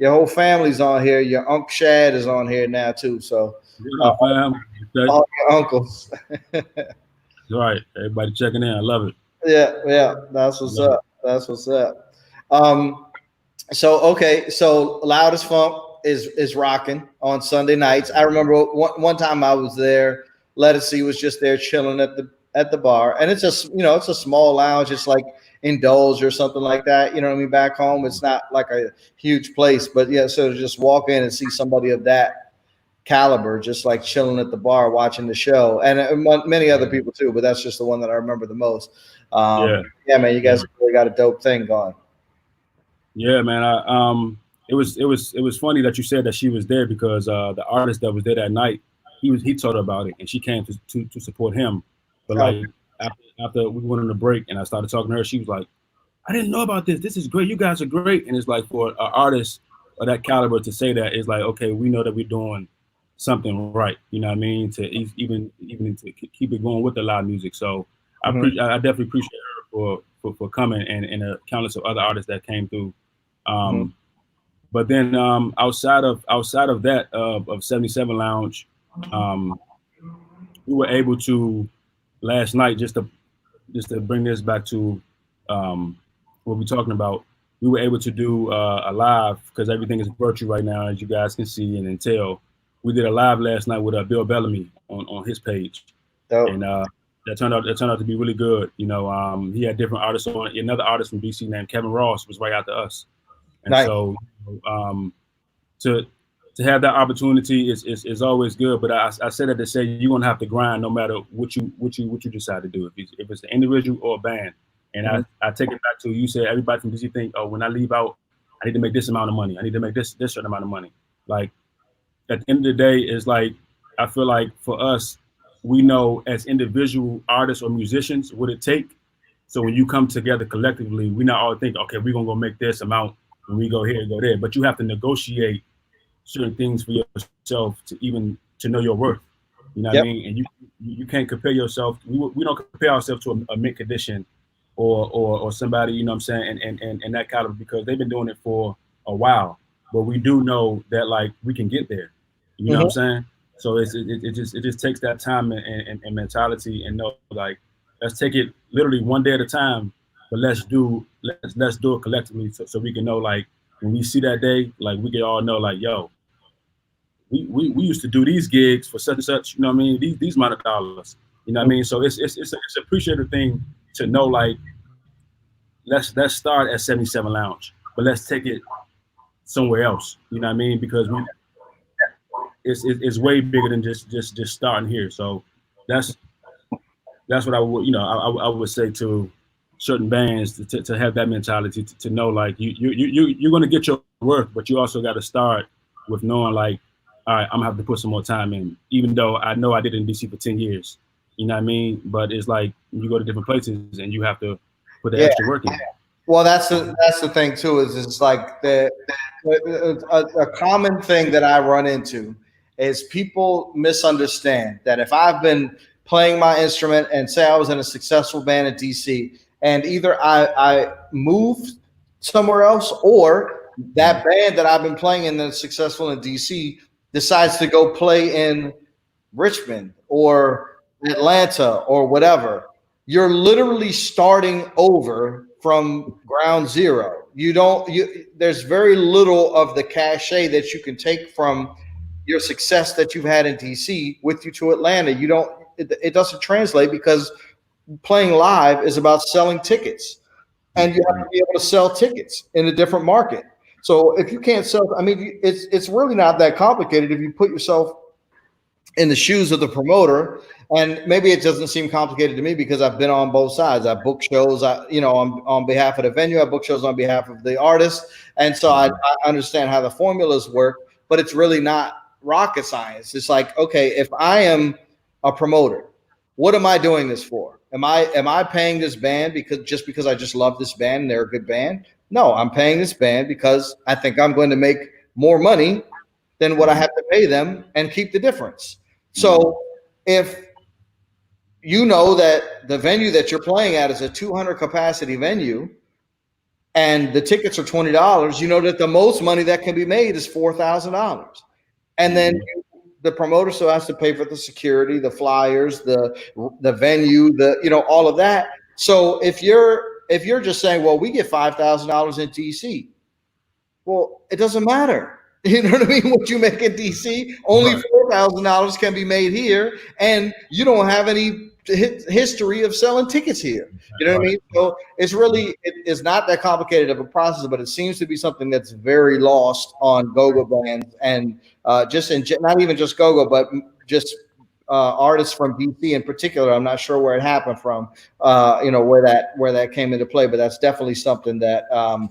Um, family's on here. Your Uncle Shad is on here now too. So yeah, fam. Okay. all your uncles. All right. Everybody checking in. I love it. Yeah, that's I what's love it. up. That's what's up. Um, So okay, so Loudest Funk is rocking on Sunday nights. I remember one time I was there. Lettucey was just there chilling at the bar, and it's just, it's a small lounge. It's like Indulge or something like that. You know what I mean? Back home, it's not like a huge place, but yeah. So to just walk in and see somebody of that caliber just like chilling at the bar watching the show, and many other people too. But that's just the one that I remember the most. Yeah. Yeah, man, you Yeah. guys really got a dope thing going. Yeah, man. It was funny that you said that she was there because the artist that was there that night, he told her about it and she came to support him. But Oh, like after we went on a break and I started talking to her, she was like, I didn't know about this. This is great. You guys are great. And it's like for an artist of that caliber to say that is like, okay, we know that we're doing something right. You know what I mean? To even to keep it going with the live music. So mhm. I definitely appreciate her for coming and countless of other artists that came through. Mhm. Um, but then outside of that of 77 Lounge, um, we were able to last night just to bring this back to um, what we're talking about. We were able to do a live because everything is virtual right now, as you guys can see and tell. We did a live last night with Bill Bellamy on his page, and Dope. that turned out to be really good. He had different artists on. Another artist from DC named Kevin Ross was right after us, and Nice. so to have that opportunity is always good. But I said that to say you're gonna have to grind no matter what you decide to do. If it's an individual or a band, and Mhm. I take it back to you said everybody from DC think, oh, when I leave out, I need to make this amount of money. I need to make this certain amount of money. Like at the end of the day, it's like I feel like for us, we know as individual artists or musicians what it take. So when you come together collectively, we not all think, okay, we're gonna go make this amount when we go here and go there. But you have to negotiate certain things for yourself to even to know your worth. You know what I Yep. mean? And you can't compare yourself. We don't compare ourselves to a mint condition or somebody, you know what I'm saying, and that caliber because they've been doing it for a while. But we do know that like we can get there. You know what I'm Mhm. saying? So it just takes that time and mentality and know like let's take it literally one day at a time, but let's do it collectively so we can know like when we see that day, like we can all know like yo, we used to do these gigs for such and such, you know what I mean? These amount of dollars. You know what I mean? So it's an appreciative thing to know like let's start at 77 Lounge, but let's take it somewhere else. You know what I mean? Because it's way bigger than just starting here. So that's that's what I would I would say to certain bands to have that mentality to know like you're gonna get your worth, but you also got to start with knowing like all right, I'm gonna have to put some more time in, even though I know I did it in DC for 10 years. You know what I mean? But it's like you go to different places and you have to put the Yeah. extra work in. Well, that's the thing too. Is it's like a common thing that I run into is people misunderstand that if I've been playing my instrument and say I was in a successful band in DC, and either I moved somewhere else, or that band that I've been playing in that's successful in DC decides to go play in Richmond or Atlanta or whatever, you're literally starting over from ground zero. There's very little of the cachet that you can take from your success that you've had in DC with you to Atlanta. You don't it doesn't translate because playing live is about selling tickets, and you have to be able to sell tickets in a different market. So if you can't sell, I mean, it's really not that complicated if you put yourself in the shoes of the promoter. And maybe it doesn't seem complicated to me because I've been on both sides. I book shows, on behalf of the venue. I book shows on behalf of the artist, and so I understand how the formulas work. But it's really not rocket science. It's like, okay, if I am a promoter, what am I doing this for? Am I paying this band because I just love this band and they're a good band? No, I'm paying this band because I think I'm going to make more money than what I have to pay them and keep the difference. So if you know that the venue that you're playing at is a 200 capacity venue and the tickets are $20, you know that the most money that can be made is $4,000. And then the promoter still has to pay for the security, the flyers, the venue, all of that. So if you're just saying, well, we get $5,000 in DC, well, it doesn't matter. You know what I mean? What you make in DC, only $4,000 can be made here, and you don't have any history of selling tickets here. You know what I mean? So it's really it's not that complicated of a process, but it seems to be something that's very lost on go-go bands and not even just go-go, but just artists from DC in particular. I'm not sure where it happened from, where that came into play, but that's definitely something that I'm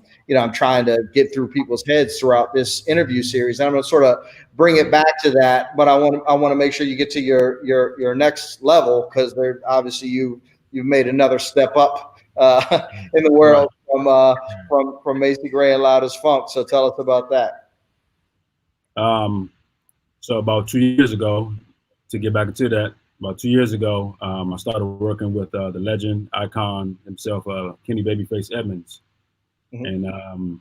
trying to get through people's heads throughout this interview series. And I'm going to sort of bring it back to that, but I want to make sure you get to your next level, because they're obviously you've made another step up in the world from Macy Gray and Loud as Funk. So tell us about that. So about 2 years ago, to get back into that, about 2 years ago, I started working with the legend, icon himself, Kenny Babyface Edmonds. And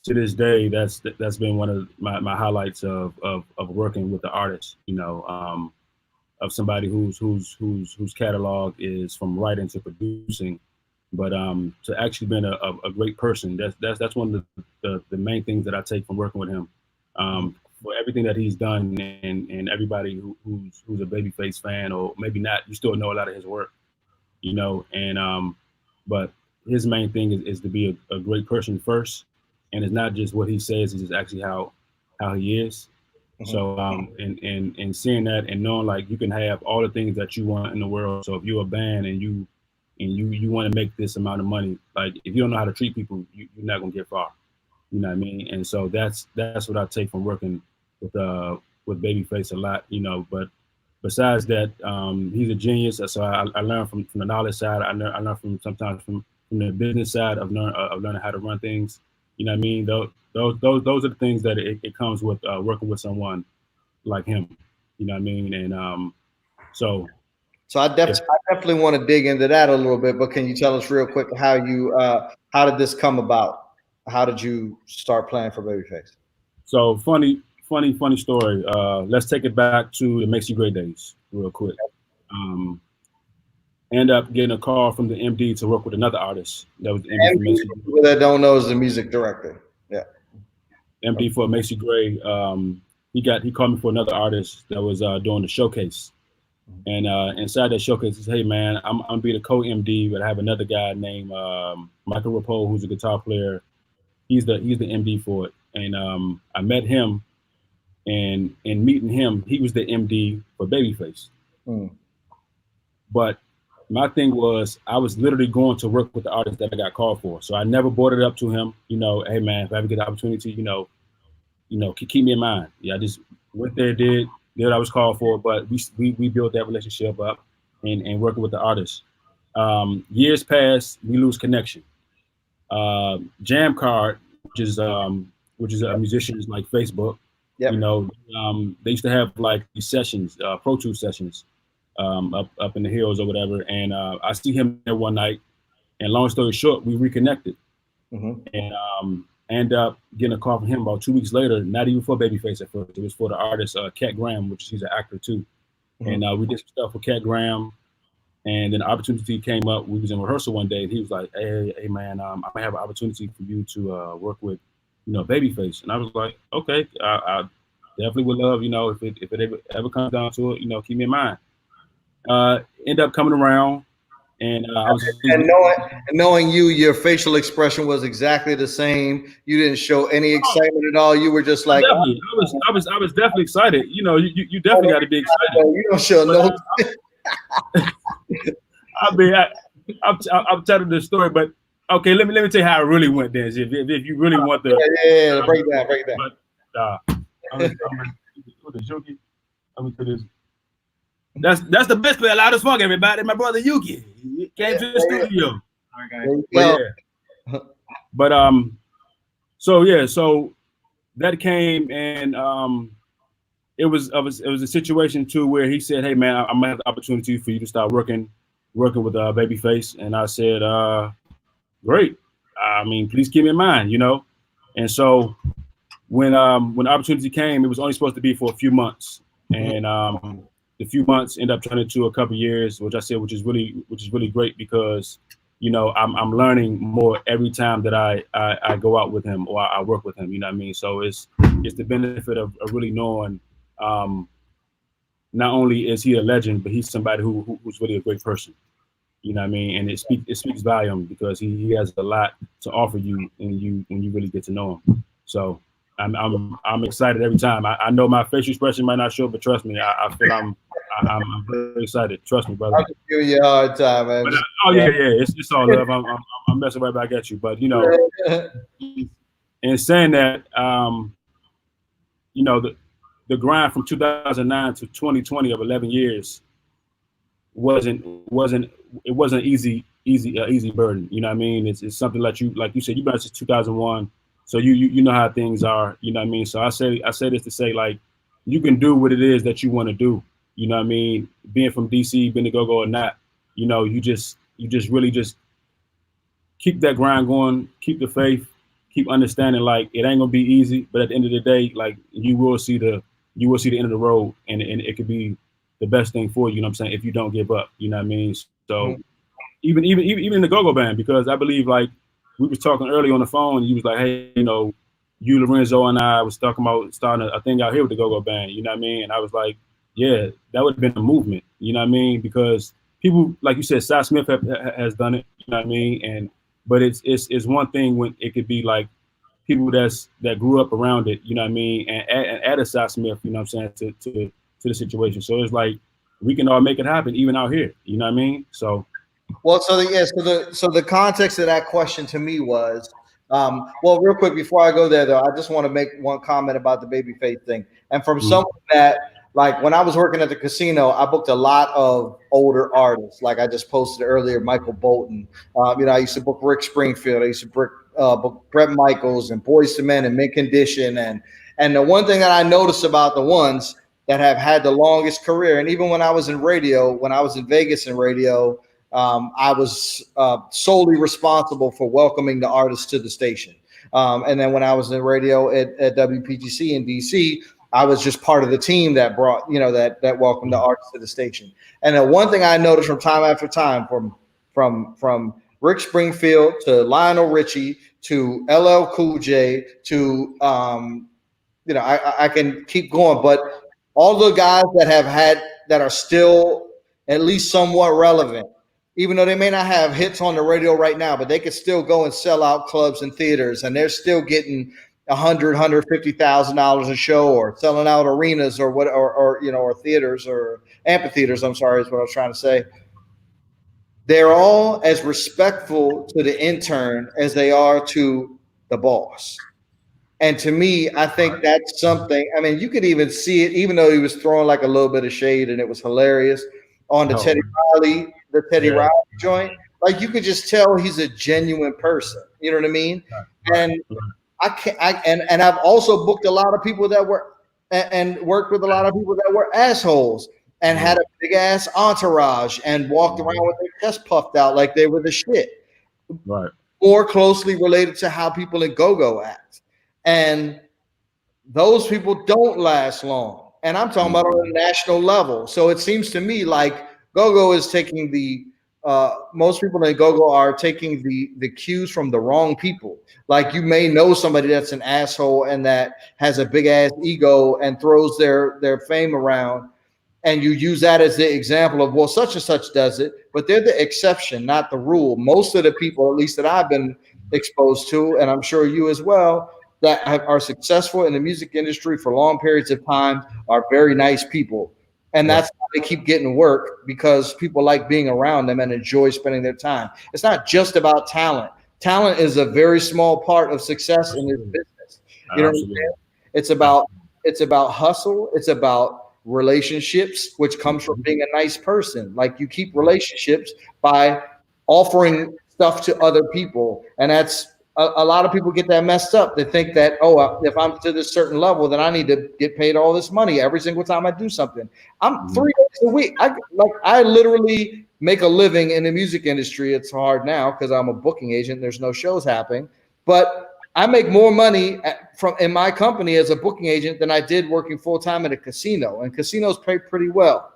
to this day, that's been one of my highlights of working with the artist, of somebody whose catalog is from writing to producing, but to actually being a great person. That's one of the main things that I take from working with him. For everything that he's done, and everybody who's a Babyface fan, or maybe not, you still know a lot of his work, and but his main thing is to be a great person first, and it's not just what he says, it's actually how he is. So and seeing that and knowing like you can have all the things that you want in the world. So if you're a band and you want to make this amount of money, like if you don't know how to treat people, you're not gonna get far. You know what I mean? And so that's what I take from working with Babyface a lot, But besides that, he's a genius. So I learned from the knowledge side. I learned from sometimes from the business side of learning how to run things. You know what I mean? Those are the things that it comes with working with someone like him. You know what I mean? And so I definitely want to dig into that a little bit. But can you tell us real quick how did this come about? How did you start playing for Babyface? So funny story. Let's take it back to the Macy Gray days real quick. End up getting a call from the MD to work with another artist that was the MD for Macy Gray. People that don't know is the music director. Yeah. MD for Macy Gray. He called me for another artist that was doing the showcase. And inside that showcase, he said, "Hey man, I'm be the co-MD, but I have another guy named Michael Rapole, who's a guitar player. He's the MD for it." And I met him, and in meeting him, he was the MD for Babyface. But my thing was, I was literally going to work with the artist that I got called for. So I never brought it up to him, hey man, if I ever get the opportunity, keep me in mind. Yeah, I just went there, did what I was called for, but we built that relationship up and working with the artist. Years pass, we lose connection. Jam Card, which is a musician's like Facebook. Yep. They used to have like these sessions, Pro Tools sessions, up in the hills or whatever. And I see him there one night, and long story short, we reconnected. And end up getting a call from him about 2 weeks later, not even for Babyface at first. It was for the artist Cat Graham, which he's an actor too. And we did some stuff with Cat Graham. And then the opportunity came up. We was in rehearsal one day, and he was like, "Hey man, I might have an opportunity for you to work with, Babyface." And I was like, "Okay, I definitely would love, if it ever comes down to it, keep me in mind." End up coming around, and I was And knowing you, your facial expression was exactly the same. You didn't show any excitement at all. You were just like, definitely. I was definitely excited. You know, you definitely got to be excited. you don't show But no. I mean, I'm telling this story, but okay, let me tell you how it really went. Then, if you really want the Yeah, break it down, break it down. But I'm with the Yuki. I'm with this. That's the best player allowed to smoke. Everybody, my brother Yuki, he came to the studio. But, yeah. But so that came, and it was a situation too where he said, "Hey man, I'm gonna have the opportunity for you to start working with Babyface," and I said, "Great. I mean, please keep me in mind, you know." And so when the opportunity came, it was only supposed to be for a few months, and the few months end up turning into a couple of years, which is really great because, you know, I'm learning more every time that I go out with him or I work with him. You know what I mean? So it's the benefit of really knowing. Not only is he a legend, but he's somebody who's really a great person. You know what I mean? And it speaks volume because he has a lot to offer you when you really get to know him. So I'm excited every time. I know my facial expression might not show, but trust me, I feel I'm very excited. Trust me, brother. I'm just giving you a hard time, man. But, yeah, it's all love. I'm messing right back at you, but you know, in saying that, you know, the grind from 2009 to 2020 of 11 years wasn't easy burden. You know what I mean? It's something like you said, you've been since 2001, so you know how things are. You know what I mean? So I say this to say, like, you can do what it is that you want to do. You know what I mean? Being from DC, being a go-go or not, you know, you just really just keep that grind going, keep the faith, keep understanding, like, it ain't gonna be easy, but at the end of the day, like, you will see the end of the road, and it could be the best thing for you. You know what I'm saying? If you don't give up, you know what I mean? So even in the go-go band, because I believe, like, we was talking earlier on the phone, and you was like, hey, you know, you, Lorenzo, and I was talking about starting a thing out here with the go-go band. You know what I mean? And I was like, yeah, that would have been a movement. You know what I mean? Because people, like you said, Cy Smith has done it. You know what I mean? But it's one thing when it could be like people that grew up around it. You know what I mean? And add a Cy Smith. You know what I'm saying? To the situation. So it's like we can all make it happen, even out here. You know what I mean? So. Well, so the context of that question to me was, well, real quick before I go there though, I just want to make one comment about the Babyface thing. And from someone that, like, when I was working at the casino, I booked a lot of older artists. Like I just posted earlier, Michael Bolton. You know, I used to book Rick Springfield. I used to book Bret Michaels and Boyz II Men and Mint Condition. And the one thing that I noticed about the ones that have had the longest career, and even when I was in radio, when I was in Vegas in radio, I was solely responsible for welcoming the artists to the station. And then when I was in radio at WPGC in DC, I was just part of the team that brought, you know, that welcomed the artists to the station. And the one thing I noticed from time after time, from Rick Springfield to Lionel Richie to LL Cool J to, you know, I can keep going, but all the guys that are still at least somewhat relevant, even though they may not have hits on the radio right now, but they could still go and sell out clubs and theaters, and they're still getting $150,000 a show, or selling out arenas or what, or you know, or theaters or amphitheaters. I'm sorry, is what I was trying to say. They're all as respectful to the intern as they are to the boss. And to me, I think that's something. I mean, you could even see it, even though he was throwing like a little bit of shade, and it was hilarious on the Teddy Riley joint. Like, you could just tell he's a genuine person. You know what I mean? And and I've also booked a lot of people that were and worked with a lot of people that were assholes and had a big ass entourage and walked around with their chest puffed out like they were the shit. Right. More closely related to how people in go-go act. And those people don't last long. And I'm talking about on a national level. So it seems to me like go-go is taking most people in go-go are taking the cues from the wrong people. Like, you may know somebody that's an asshole and that has a big ass ego and throws their fame around. and you use that as the example of, well, such and such does it, but they're the exception, not the rule. Most of the people, at least that I've been exposed to, and I'm sure you as well, that are successful in the music industry for long periods of time are very nice people. And that's how they keep getting work, because people like being around them and enjoy spending their time. It's not just about talent. Talent is a very small part of success in this business. You know what I'm saying? It's about hustle. It's about relationships, which comes from being a nice person. Like, you keep relationships by offering stuff to other people. And that's a lot of people get that messed up. They think that, oh, if I'm to this certain level, then I need to get paid all this money every single time I do something. I'm 3 days a week. I literally make a living in the music industry. It's hard now because I'm a booking agent. There's no shows happening, but I make more money in my company as a booking agent than I did working full time at a casino, and casinos pay pretty well.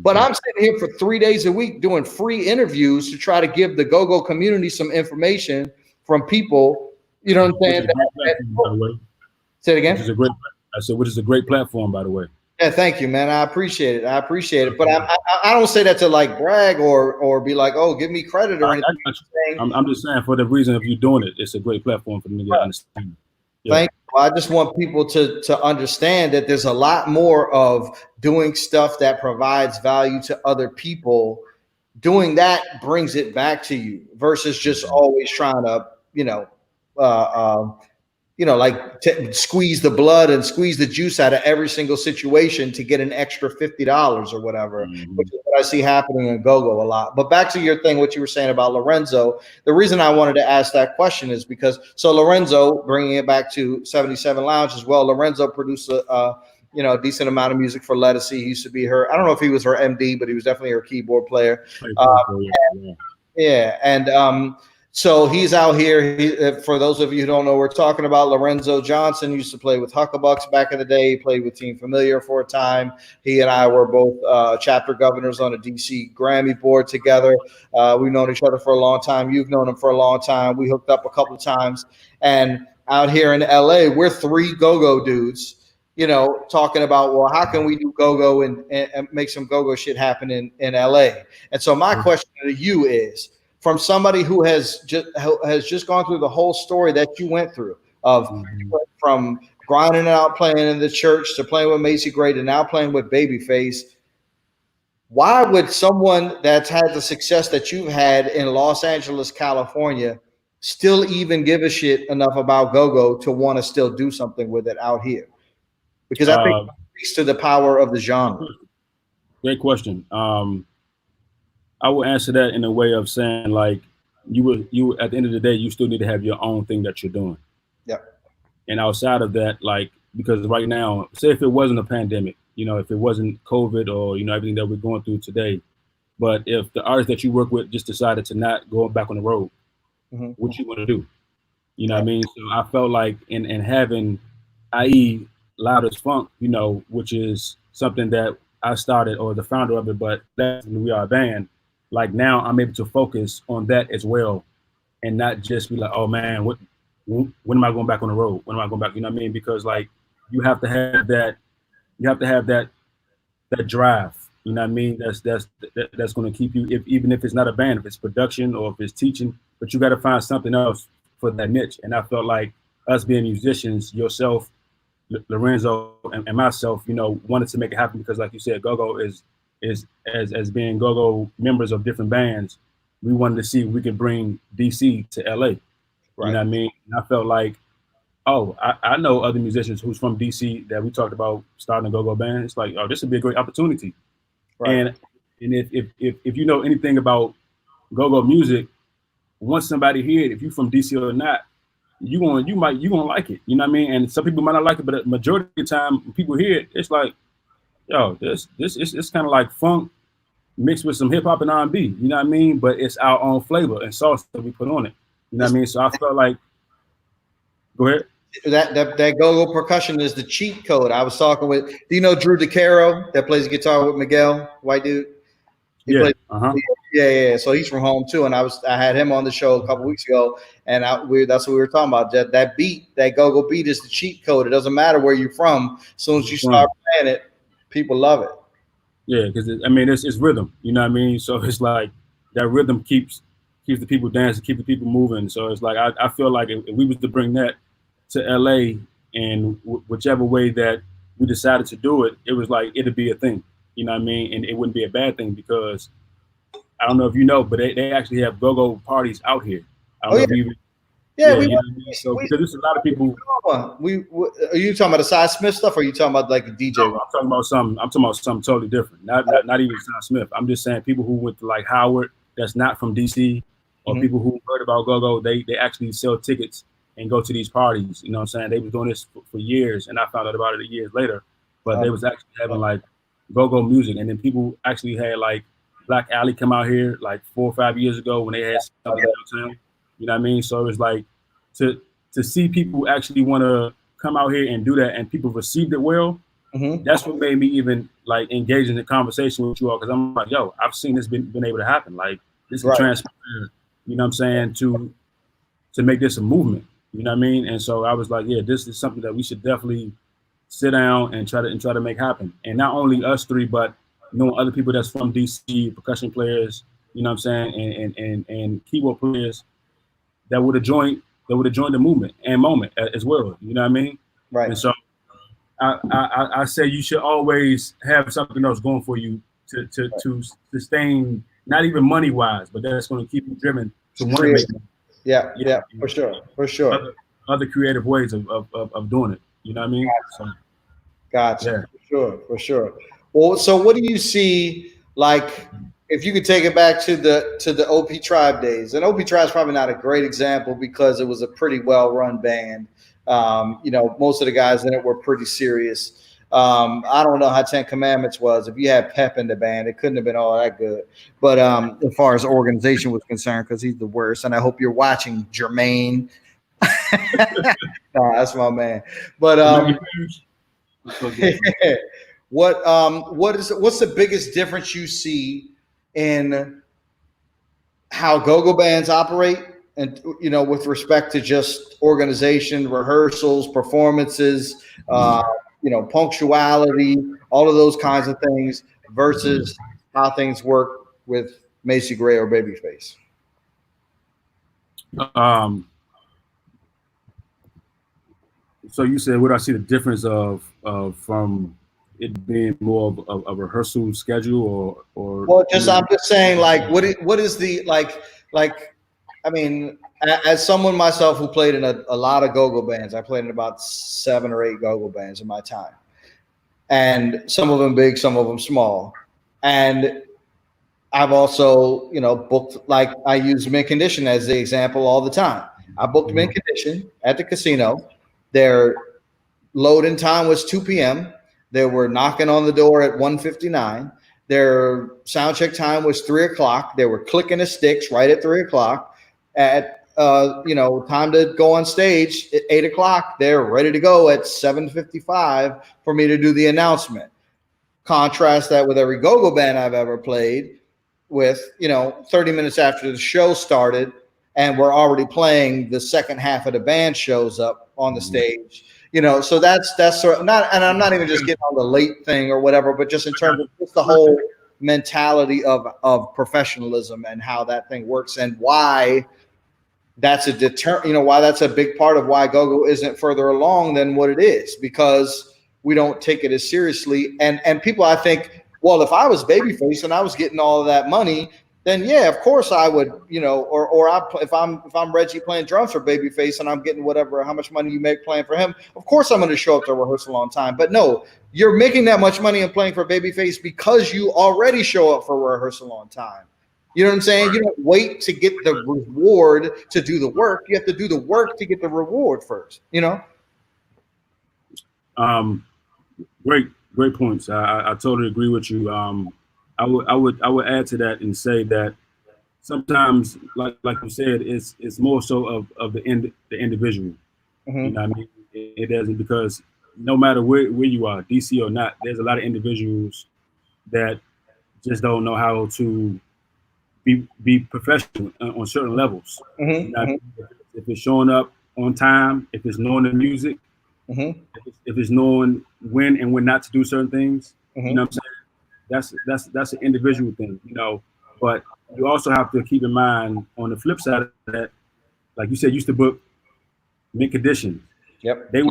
But I'm sitting here for 3 days a week doing free interviews to try to give the go-go community some information from people, you know what I'm saying? By the way. Say it again. Which is a great platform, by the way. Yeah, thank you, man. I appreciate it. But I don't say that to like brag or be like, oh, give me credit or anything. I'm just saying, for the reason of you doing it, it's a great platform for them to get understanding. Yeah. Thank you. I just want people to understand that there's a lot more of doing stuff that provides value to other people. Doing that brings it back to you versus just always trying to, squeeze the blood and squeeze the juice out of every single situation to get an extra $50 or whatever, which is what I see happening in go-go a lot. But back to your thing, what you were saying about Lorenzo, the reason I wanted to ask that question is because, so Lorenzo, bringing it back to 77 Lounge as well, Lorenzo produced a decent amount of music for Lettucey. He used to be her, I don't know if he was her MD, but he was definitely her keyboard player. So he's out here. For those of you who don't know, we're talking about Lorenzo Johnson. Used to play with Huckabucks back in the day. He played with Team Familiar for a time. He and I were both chapter governors on a DC Grammy board together. We've known each other for a long time. You've known him for a long time. We hooked up a couple of times. And out here in LA, we're three go-go dudes, talking about, well, how can we do go-go and make some go-go shit happen in LA? And so my question to you is, from somebody who has just gone through the whole story that you went through of from grinding out, playing in the church, to playing with Macy Gray, to now playing with Babyface, why would someone that's had the success that you've had in Los Angeles, California, still even give a shit enough about go-go to want to still do something with it out here? Because I think it speaks to the power of the genre. Great question. I will answer that in a way of saying, like, you at the end of the day, you still need to have your own thing that you're doing. Yeah. And outside of that, like, because right now, say if it wasn't a pandemic, if it wasn't COVID or, everything that we're going through today, but if the artist that you work with just decided to not go back on the road, what you want to do? You know what I mean? So I felt like in having, i.e. Loud as Funk, which is something that I started, or the founder of it, but that's when we are a band. Like, now I'm able to focus on that as well, and not just be like, oh man, when am I going back on the road? When am I going back? You know what I mean? Because like, you have to have that drive. You know what I mean? That's going to keep you, even if it's not a band, if it's production or if it's teaching, but you got to find something else for that niche. And I felt like us being musicians, yourself, Lorenzo, and myself, wanted to make it happen because, like you said, go-go is as being go-go members of different bands, we wanted to see if we could bring DC to LA. Right. You know what I mean? And I felt like, I know other musicians who's from DC that we talked about starting a go-go band. It's like, this would be a great opportunity. Right. And if you know anything about go-go music, once somebody hear it, if you from DC or not, you gonna like it. You know what I mean? And some people might not like it, but the majority of the time when people hear it, it's like, this it's kind of like funk mixed with some hip hop and R&B. You know what I mean? But it's our own flavor and sauce that we put on it. You know what I mean? So I felt like, go ahead. That go-go percussion is the cheat code. I was talking with, do you know Drew DeCaro that plays guitar with Miguel, white dude? Yeah. So he's from home too, and I had him on the show a couple weeks ago, and that's what we were talking about. That beat, that go-go beat, is the cheat code. It doesn't matter where you're from. As soon as you start playing it, people love it. Yeah, because I mean it's rhythm, you know what I mean. So it's like that rhythm keeps the people dancing, keep the people moving. So it's like I feel like if we was to bring that to LA and whichever way that we decided to do it, it was like it'd be a thing, you know what I mean, and it wouldn't be a bad thing because I don't know if you know, but they actually have go-go parties out here. I don't Oh know yeah, if you even, yeah. yeah, We you know went. what I mean. So We, because there's a lot of people. are you talking about the Cy Smith stuff, or are you talking about like the DJ No, one? I'm talking about something. I'm talking about something totally different. Not even Sam Smith. I'm just saying people who went to like Howard, that's not from DC, or Mhm. people who heard about go-go. They actually sell tickets and go to these parties. You know what I'm saying? They was doing this for years, and I found out about it years later. But they was actually having like go-go music, and then people actually had like Black Alley come out here like 4 or 5 years ago when they had something downtown. You know what I mean? So it was like to to see people actually want to come out here and do that, and people received it well. Mhm. That's what made me even like engage in the conversation with you all because I'm like, yo, I've seen this been able to happen. Like this can Right. transpire, you know what I'm saying, to make this a movement. You know what I mean? And so I was like, yeah, this is something that we should definitely sit down and try to make happen. And not only us three, but knowing other people that's from DC, percussion players, you know what I'm saying, and keyboard players that would have joined the movement and moment as well. You know what I mean? Right. And so I say you should always have something else going for you to sustain, not even money wise, but that's going to keep you driven to want to Create. make money. Yeah. Yeah, Yeah. For sure. For sure. other creative ways of doing it. You know what I mean? So Gotcha. yeah. For sure. For sure. Well, so what do you see like if you could take it back to the OP Tribe days? And OP Tribe is probably not a great example because it was a pretty well run band. You know, most of the guys in it were pretty serious. I don't know how Ten Commandments was. If you had Pep in the band, it couldn't have been all that good. But as far as organization was concerned, because he's the worst. And I hope you're watching, Jermaine. Nah, that's my man. But what's the biggest difference you see in how go-go bands operate and you know with respect to just organization, rehearsals, performances, you know, punctuality, all of those kinds of things versus how things work with Macy Gray or Babyface? um, so you said, what do I see the difference of from it being more of a rehearsal schedule or Well, you just know, I'm just saying, like, what is the like? I mean, as someone myself who played in a lot of go-go bands, I played in about 7 or 8 go-go bands in my time, and some of them big, some of them small, and I've also, you know, booked, like I use Mint Condition as the example all the time. I booked Mint Condition at the casino. Their load-in time was 2 p.m. They were knocking on the door at 1:59. Their sound check time was 3 o'clock. They were clicking the sticks right at 3 o'clock. At you know, time to go on stage at 8 o'clock. They're ready to go at 7:55 for me to do the announcement. Contrast that with every go-go band I've ever played with, you know, 30 minutes after the show started and we're already playing, the second half of the band shows up on the stage. You know, so that's sort of not, and I'm not even just getting on the late thing or whatever, but just in terms of just the whole mentality of professionalism and how that thing works and why that's you know, why that's a big part of why go-go isn't further along than what it is, because we don't take it as seriously. And people, I think, well, if I was Babyface and I was getting all of that money, then yeah, of course I would, you know, if I'm Reggie playing drums for Babyface and I'm getting whatever, how much money you make playing for him, of course I'm going to show up to rehearsal on time. But no, you're making that much money and playing for Babyface because you already show up for rehearsal on time. You know what I'm saying? You don't wait to get the reward to do the work. You have to do the work to get the reward first, you know? um, great points. I totally agree with you. I would add to that and say that sometimes, like you said, it's more so of the individual. You Mm-hmm. know what I mean? It doesn't, because no matter where you are, DC or not, there's a lot of individuals that just don't know how to be professional on certain levels. You know Mm-hmm. what I mean? If it's showing up on time, if it's knowing the music, Mm-hmm. if it's knowing when and when not to do certain things, you know Mm-hmm. what I'm saying? that's an individual thing, you know. But you also have to keep in mind on the flip side of that, like you said, used to book mint conditions. Yep. They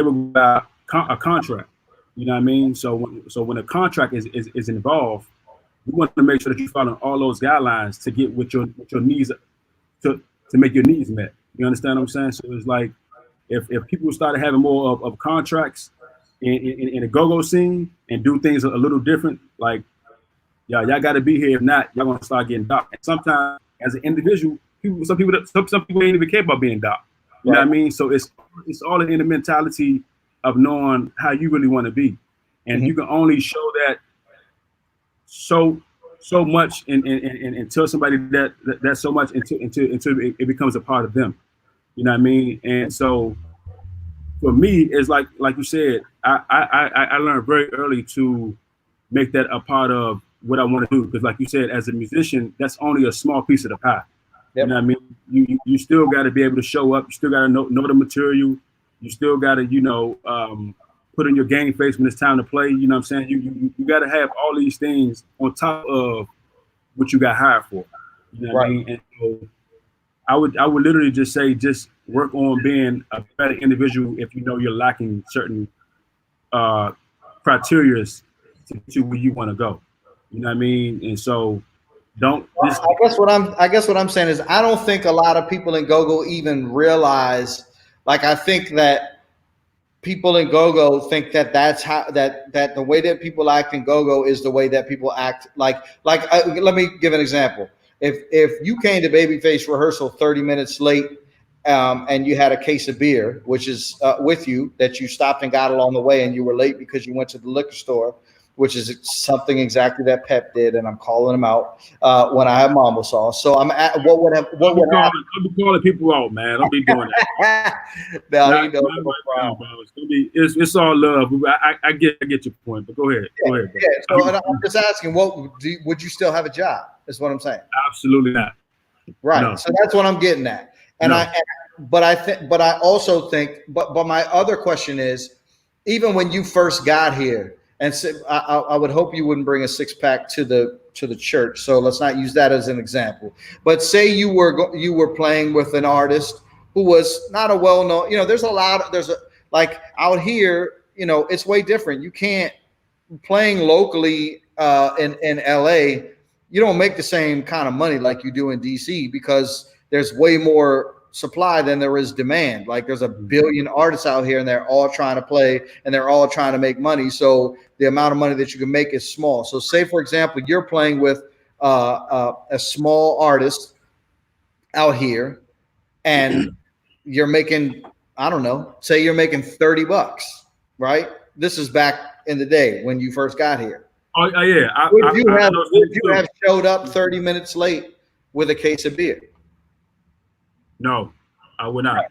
would buy a contract. You know what I mean? So when a contract is involved, you want to make sure that you follow all those guidelines to get with your needs to make your needs met. You understand what I'm saying? So it's like if people started having more of contracts in the go-go scene and do things a little different, like y'all got to be here. If not, y'all gonna start getting docked. And sometimes, as an individual, some people ain't even care about being docked. You know what I mean? So it's all in the mentality of knowing how you really want to be, and you can only show that so much and tell somebody that so much until it becomes a part of them. You know what I mean? And so for me, it's like you said, I learned very early to make that a part of what I want to do, because like you said, as a musician, that's only a small piece of the pie. Yep. You know what I mean? You still got to be able to show up. You still got to know the material. You still got to, put in your game face when it's time to play. You know what I'm saying? You got to have all these things on top of what you got hired for. You know what I mean? And so I would literally just say, just work on being a better individual if you know you're lacking certain criteria to where you want to go. You know what I mean? And so don't. I guess what I'm saying is I don't think a lot of people in go-go even realize. Like, I think that people in go-go think that that's how that the way that people act in go-go is the way that people act. Let me give an example. If you came to Babyface rehearsal 30 minutes late, and you had a case of beer, which is with you, that you stopped and got along the way, and you were late because you went to the liquor store, which is something exactly that Pep did, and I'm calling him out when I have Mambo sauce. So I'm at what would happen? I'll be calling people out, man. I'll be doing that. It's all love. I get your point, but go ahead. Go ahead. Yeah. So I'm just asking, would you still have a job? Is what I'm saying. Absolutely not. Right. No. So that's what I'm getting at. And no. But I also think, but my other question is, even when you first got here, and so I would hope you wouldn't bring a 6-pack to the church. So let's not use that as an example. But say you were playing with an artist who was not a well-known. Like out here, it's way different. You can't playing locally in LA. You don't make the same kind of money like you do in DC because there's way more supply than there is demand. Like there's a billion artists out here and they're all trying to play and they're all trying to make money. So the amount of money that you can make is small. So say, for example, you're playing with a small artist out here and you're making, I don't know, say you're making $30, right? This is back in the day when you first got here. Oh yeah. Would you have showed up 30 minutes late with a case of beer? No, I would not.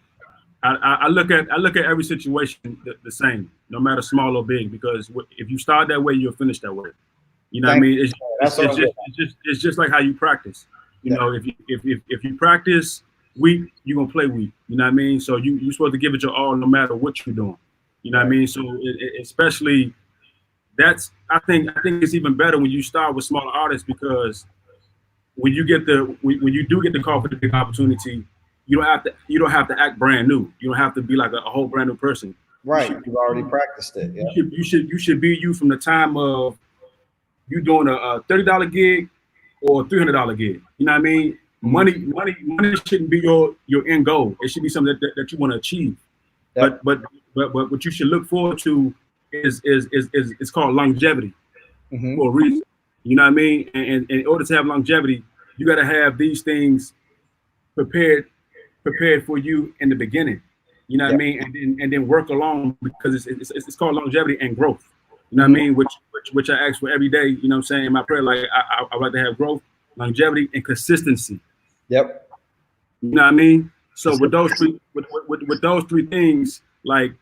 I look at every situation the same, no matter small or big, because if you start that way, you'll finish that way. You know what I mean? It's just like how you practice. You know, if you practice weak, you're gonna play weak. You know what I mean? So you're supposed to give it your all, no matter what you're doing. You know what I mean? So especially I think it's even better when you start with smaller artists, because when you do get the call for the big opportunity, you don't have to act brand new. You don't have to be like a whole brand new person. Right. You've already practiced it. Yeah. You should be you from the time of you doing a $30 gig or a $300 gig. You know what I mean? Money shouldn't be your end goal. It should be something that you want to achieve. Yep. But what you should look forward to is it's called longevity for a reason. You know what I mean? And in order to have longevity, you got to have these things prepared for you in the beginning. You know what I mean? And then work along, because it's called longevity and growth. You know what I mean? Which I ask for every day. You know what I'm saying? In my prayer, like I would like to have growth, longevity, and consistency. Yep. You know what I mean? So with those three things, like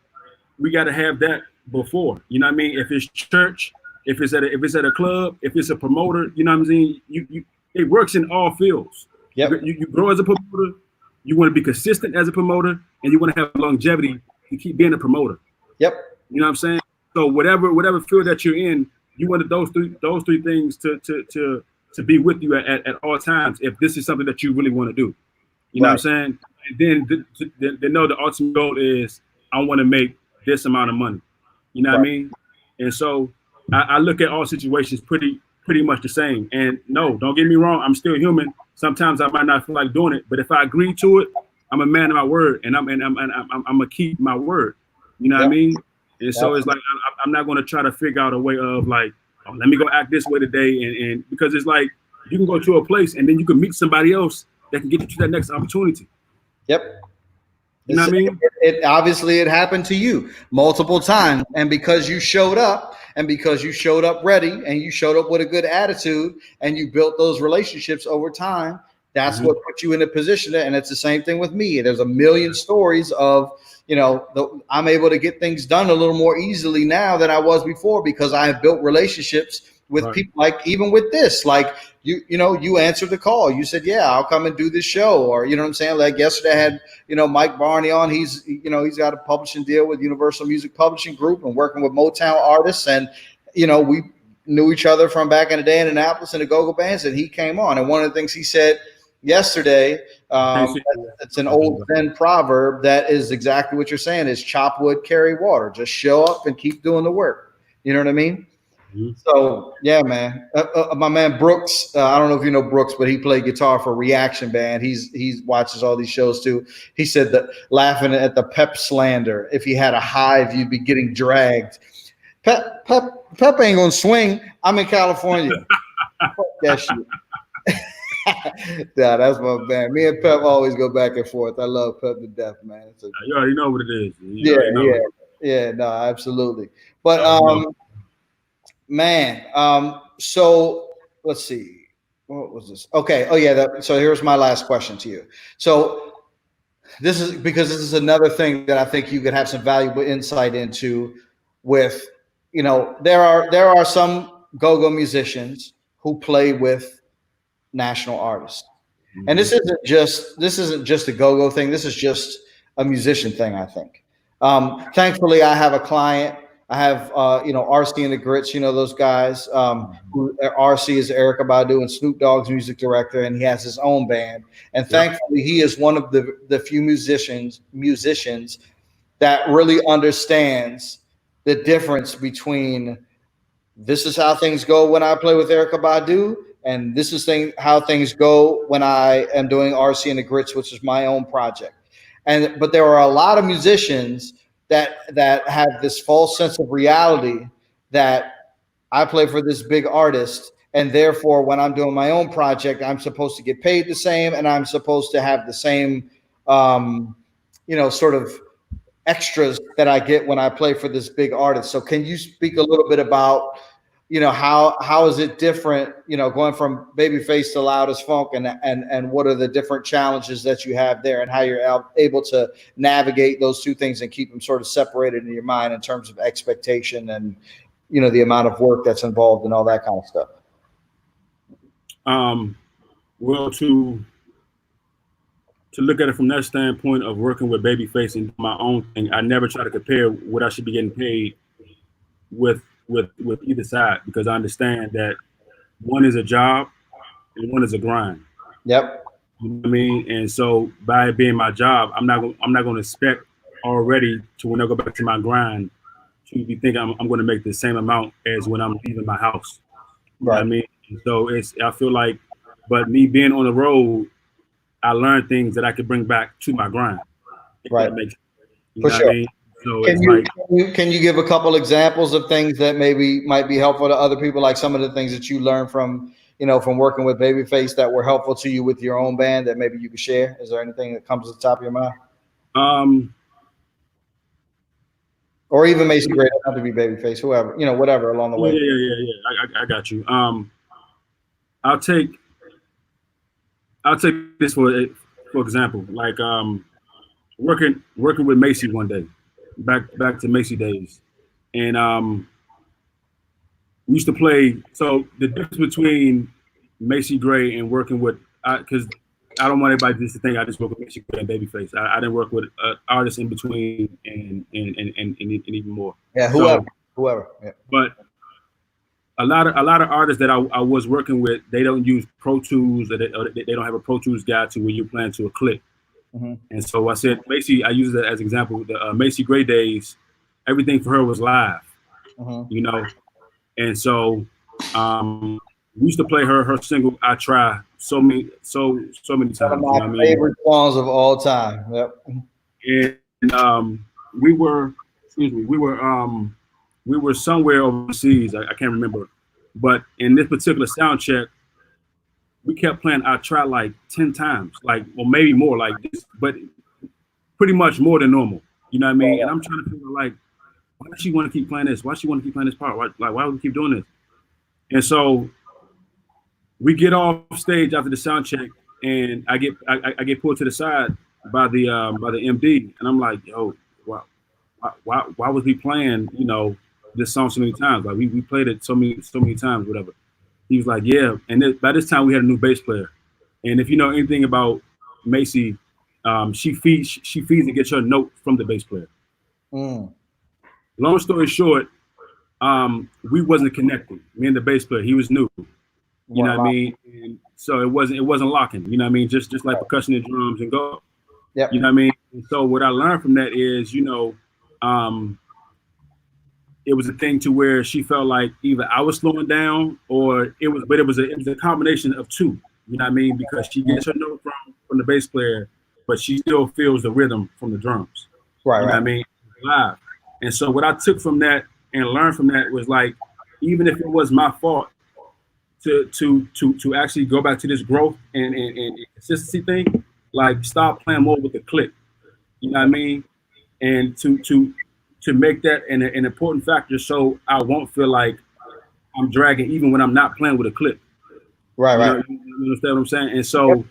we got to have that before. You know what I mean? If it's church, if it's at a club, if it's a promoter, you know what I'm saying? It works in all fields. Yep. You grow as a promoter. You want to be consistent as a promoter, and you want to have longevity to keep being a promoter. Yep. You know what I'm saying? So whatever field that you're in, you wanted those three things to be with you at all times. If this is something that you really want to do, you know what I'm saying. And then they know the ultimate goal is I want to make this amount of money. You know what I mean? And so I look at all situations pretty much the same. And no, don't get me wrong, I'm still human. Sometimes I might not feel like doing it, but if I agree to it, I'm a man of my word, and I'm gonna keep my word. You know what I mean? And so it's like I'm not gonna try to figure out a way of like, oh, let me go act this way today, and because it's like you can go to a place and then you can meet somebody else that can get you to that next opportunity. Yep. You know what I mean? It obviously it happened to you multiple times, and because you showed up, and because you showed up ready, and you showed up with a good attitude, and you built those relationships over time, that's what put you in a position. And it's the same thing with me. There's a million stories of, you know, I'm able to get things done a little more easily now than I was before because I have built relationships with people, like even with this, like you answered the call. You said, yeah, I'll come and do this show. Or, you know what I'm saying? Like yesterday I had, Mike Barney on. He's got a publishing deal with Universal Music Publishing Group and working with Motown artists. And, we knew each other from back in the day in Annapolis in the go-go bands. And he came on. And one of the things he said yesterday, it's an old Zen proverb that is exactly what you're saying, is chop wood, carry water. Just show up and keep doing the work. You know what I mean? So yeah, man. My man Brooks, I don't know if you know Brooks, but he played guitar for Reaction Band. He watches all these shows too. He said that laughing at the Pep slander. If you had a hive, you'd be getting dragged. Pep ain't gonna swing. I'm in California. Fuck that shit. Yeah, that's my man. Me and Pep always go back and forth. I love Pep to death, man. You already know what it is. Yeah. No, absolutely. But man, so let's see. What was this? Okay. Oh yeah. So here's my last question to you. So this is another thing that I think you could have some valuable insight into. With, there are some go-go musicians who play with national artists, and this isn't just a go-go thing. This is just a musician thing, I think. Thankfully, I have a client. I have, RC and the Grits, those guys. RC is Erykah Badu and Snoop Dogg's music director, and he has his own band. And thankfully, he is one of the few musicians that really understands the difference between this is how things go when I play with Erykah Badu, and this is how things go when I am doing RC and the Grits, which is my own project. But there are a lot of musicians that have this false sense of reality that I play for this big artist, and therefore when I'm doing my own project, I'm supposed to get paid the same, and I'm supposed to have the same, sort of extras that I get when I play for this big artist. So can you speak a little bit about, how is it different, going from Babyface to Loud as Funk, and what are the different challenges that you have there, and how you're able to navigate those two things and keep them sort of separated in your mind in terms of expectation and, the amount of work that's involved and all that kind of stuff? Well, to look at it from that standpoint of working with Babyface and my own thing, I never try to compare what I should be getting paid with either side, because I understand that one is a job and one is a grind. Yep. You know what I mean? And so by it being my job, I'm not going to expect already to, when I go back to my grind, to be thinking I'm going to make the same amount as when I'm leaving my house. You know what I mean? And so I feel like, but me being on the road, I learned things that I could bring back to my grind. Right. For sure. I mean? So can you give a couple examples of things that maybe might be helpful to other people, like some of the things that you learned from working with Babyface that were helpful to you with your own band that maybe you could share? Is there anything that comes to the top of your mind? Or even Macy Gray, not to be Babyface, whoever, whatever along the way. Yeah. I got you. I'll take this for example, like working with Macy one day, back to Macy days, and we used to play. So the difference between Macy Gray and working with, because I don't want everybody just to think I just work with Macy Gray and Babyface. I didn't work with artists in between and even more. Yeah, whoever. Yeah. But a lot of artists that I was working with, they don't use Pro Tools, or they don't have a Pro Tools guide to where you plan to a click. Mm-hmm. And so I said, Macy, I use it as an example. The Macy Gray days, everything for her was live, Mm-hmm. you know. And so we used to play her single "I Try" so many times. One of You know my what I mean? favorite songs of all time. Yep. And we were, excuse me, we were somewhere overseas. I can't remember, but in this particular sound check, we kept playing "I Try" like 10 times, like, or maybe more, like this, but pretty much more than normal. You know what I mean? And I'm trying to figure like, why does she want to keep playing this? Why does she want to keep playing this part? Why would we keep doing this? And so we get off stage after the sound check, and I get pulled to the side by the MD, and I'm like, yo, why was we playing, you know, this song so many times? Like we played it so many times, whatever. He was like, yeah. And by this time we had a new bass player, and if you know anything about Macy, she feeds and gets her note from the bass player. Mm. Long story short, we wasn't connected. Me and the bass player, he was new. You know what I mean? And so it wasn't locking. You know what I mean? Just like percussion and drums and go. Yep. You know what I mean? And so what I learned from that is, you know, it was a thing to where she felt like either I was slowing down, or it was a combination of two. You know what I mean? Because she gets her note from the bass player, but she still feels the rhythm from the drums. Right. You know what I mean? Live. And so what I took from that and learned from that was like, even if it was my fault, to actually go back to this growth and consistency thing, like stop playing more with the click. You know what I mean? And to make that an important factor, so I won't feel like I'm dragging even when I'm not playing with a click. Right. You understand what I'm saying? And so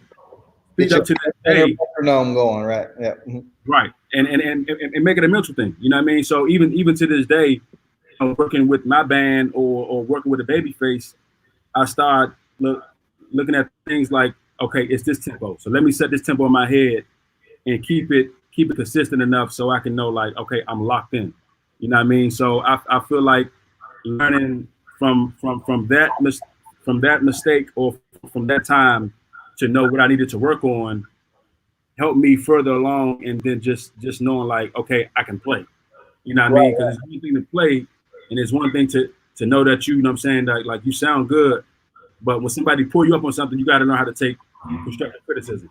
speak up to that day. Metronome going, right? Yeah. Right. And make it a mental thing. You know what I mean? So even to this day, working with my band or working with a Babyface, I start looking at things like, okay, it's this tempo. So let me set this tempo in my head and keep it consistent enough so I can know, like, okay, I'm locked in. You know what I mean? So I feel like learning from that mistake or from that time to know what I needed to work on helped me further along, and then just knowing like, okay, I can play. You know what I mean? Because it's one thing to play, and it's one thing to know that you know what I'm saying, like you sound good, but when somebody pull you up on something, you got to know how to take constructive criticism.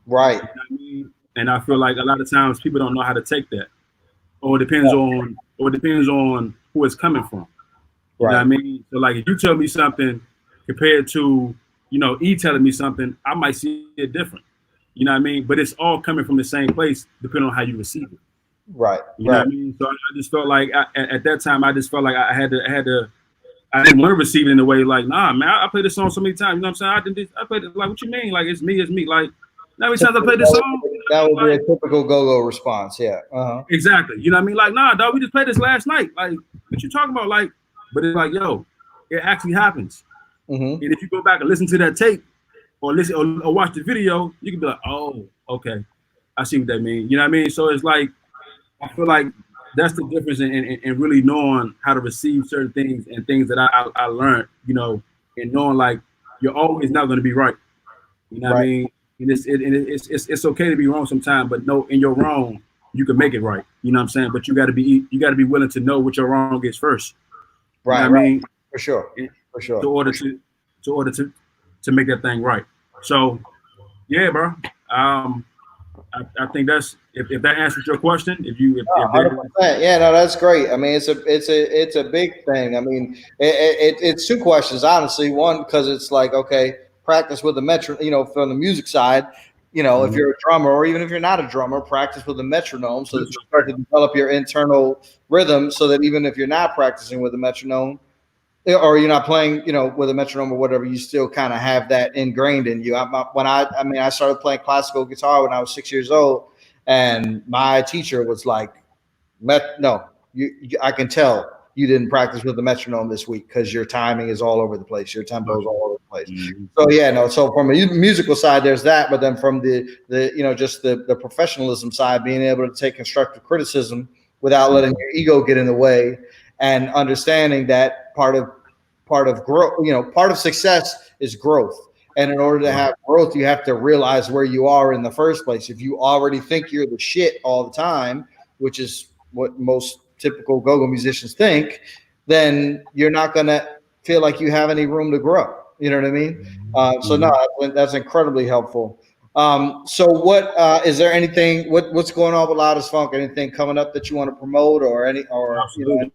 Right. You know what I mean? And I feel like a lot of times people don't know how to take that, or it depends on who it's coming from. You know what I mean? So like, if you tell me something compared to, you know, E telling me something, I might see it different. You know what I mean? But it's all coming from the same place, depending on how you receive it. Right. You know what I mean? So I just felt like at that time, I just felt like I didn't want to receive it in a way like, nah, man, I played this song so many times. You know what I'm saying? I played it like, what you mean? Like, it's me. Like, how many times I played this song? That would be a typical go-go response. Yeah. Exactly. You know what I mean? Like, nah, dog, we just played this last night. Like, what you talking about? Like, but it's like, yo, it actually happens. Mm-hmm. And if you go back and listen to that tape or listen or watch the video, you can be like, oh, okay, I see what that means. You know what I mean? So it's like, I feel like that's the difference in really knowing how to receive certain things and things that I learned, you know, and knowing like you're always not going to be right. You know what I mean? And it's okay to be wrong sometimes, but no, in your wrong, you can make it right. You know what I'm saying? But you got to be willing to know what your wrong is first. Right. You know what I mean? For sure. To order to make that thing right. So, yeah, bro. I think that's if that answers your question. If 100%. Yeah, no, that's great. I mean, it's a big thing. I mean, it's two questions, honestly. One, because it's like, okay, practice with the metronome. You know, from the music side, you know, if you're a drummer or even if you're not a drummer, practice with a metronome so that you start to develop your internal rhythm. So that even if you're not practicing with a metronome, or you're not playing, you know, with a metronome or whatever, you still kind of have that ingrained in you. I started playing classical guitar when I was 6 years old, and my teacher was like, I can tell you didn't practice with the metronome this week because your timing is all over the place. Your tempo is all over the place. Mm-hmm. So yeah, no. So from a musical side, there's that, but then from the you know, just the professionalism side, being able to take constructive criticism without letting your ego get in the way, and understanding that part of part of growth. You know, part of success is growth. And in order to have growth, you have to realize where you are in the first place. If you already think you're the shit all the time, which is what most typical go-go musicians think, then you're not going to feel like you have any room to grow. You know what I mean? So no, that's incredibly helpful. So what is there anything? What's going on with Loudest Funk? Anything coming up that you want to promote or any or Absolutely,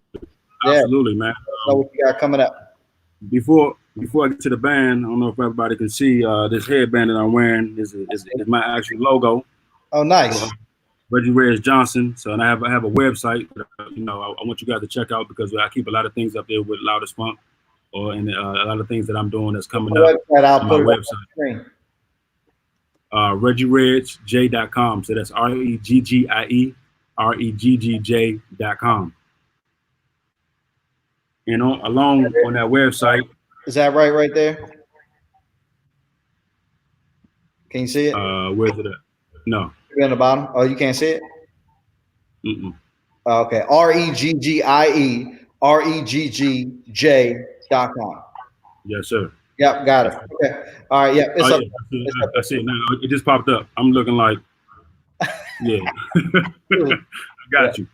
yeah, absolutely, man. know what you got coming up? Before I get to the band, I don't know if everybody can see this headband that I'm wearing is my actual logo. Oh, nice. Reggie Johnson. So, and I have a website that, I want you guys to check out because I keep a lot of things up there with Loudest Funk, a lot of things that I'm doing that's coming up on my website. ReggieRegj.com. So that's ReggieReggj.com. And along on that website. Is that right there? Can you see it? Where's it at? No. On the bottom? Oh, you can't see it? Mm-mm. Okay. ReggieReggj.com. Yes, sir. Yep, got it. Okay. All right. Yeah. It's up. I see it now. It just popped up. I'm looking like, yeah. I got you.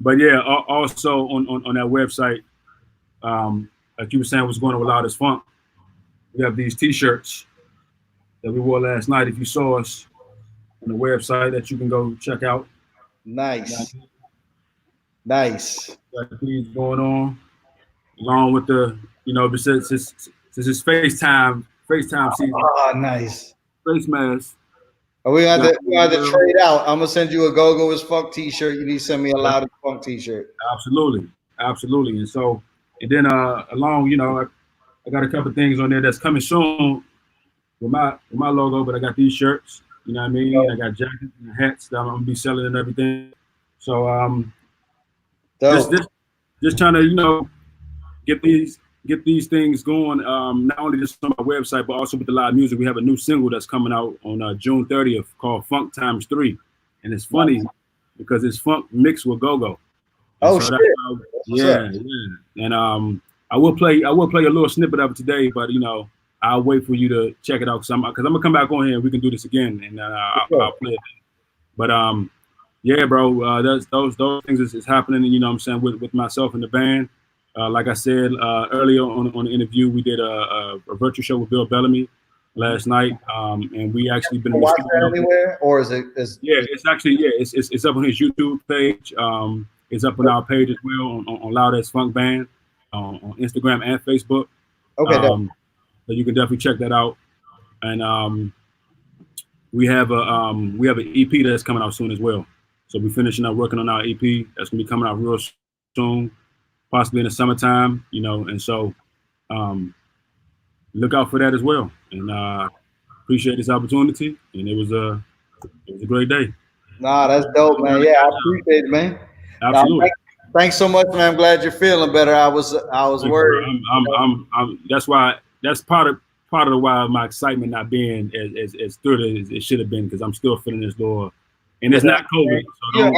But yeah, also on that website, like you were saying, what's going on with Loudest Funk, we have these T-shirts that we wore last night. If you saw us on the website, that you can go check out. Nice. Nice. Got these going on, along with the, since it's FaceTime season. Oh, nice. Face mask. We got to trade out. I'm gonna send you a Go-Go as Funk T-shirt. You need to send me a Loudest Funk T-shirt. Absolutely. And so, and then along, I got a couple things on there that's coming soon with my logo. But I got these shirts. You know what I mean? I got jackets and hats that I'm gonna be selling and everything. So just trying to get these things going. Not only just on my website, but also with the live music. We have a new single that's coming out on June 30th called Funk Times 3, and it's funny because it's funk mixed with go-go. Oh, so shit! Yeah. And I will play a little snippet of it today, but I'll wait for you to check it out because I'm gonna come back on here and we can do this again, and I'll play it. But yeah, bro, those things is happening, and what I'm saying, with myself and the band. Like I said earlier on the interview, we did a virtual show with Bill Bellamy last night, and we actually been in the studio. Anywhere, or is it? Yeah, it's actually it's up on his YouTube page. It's up on our page as well on Loudest Funk Band on Instagram and Facebook. Okay, so you can definitely check that out. And we have an EP that's coming out soon as well. So we're finishing up working on our EP. That's gonna be coming out real soon, possibly in the summertime. And so look out for that as well. And appreciate this opportunity. And it was a great day. Nah, that's dope, man. Yeah, I appreciate it, man. Absolutely. Thanks so much, man. I'm glad you're feeling better. I was worried. That's part of why my excitement not being as thrilled as it should have been, because I'm still feeling this little, and it's not COVID. So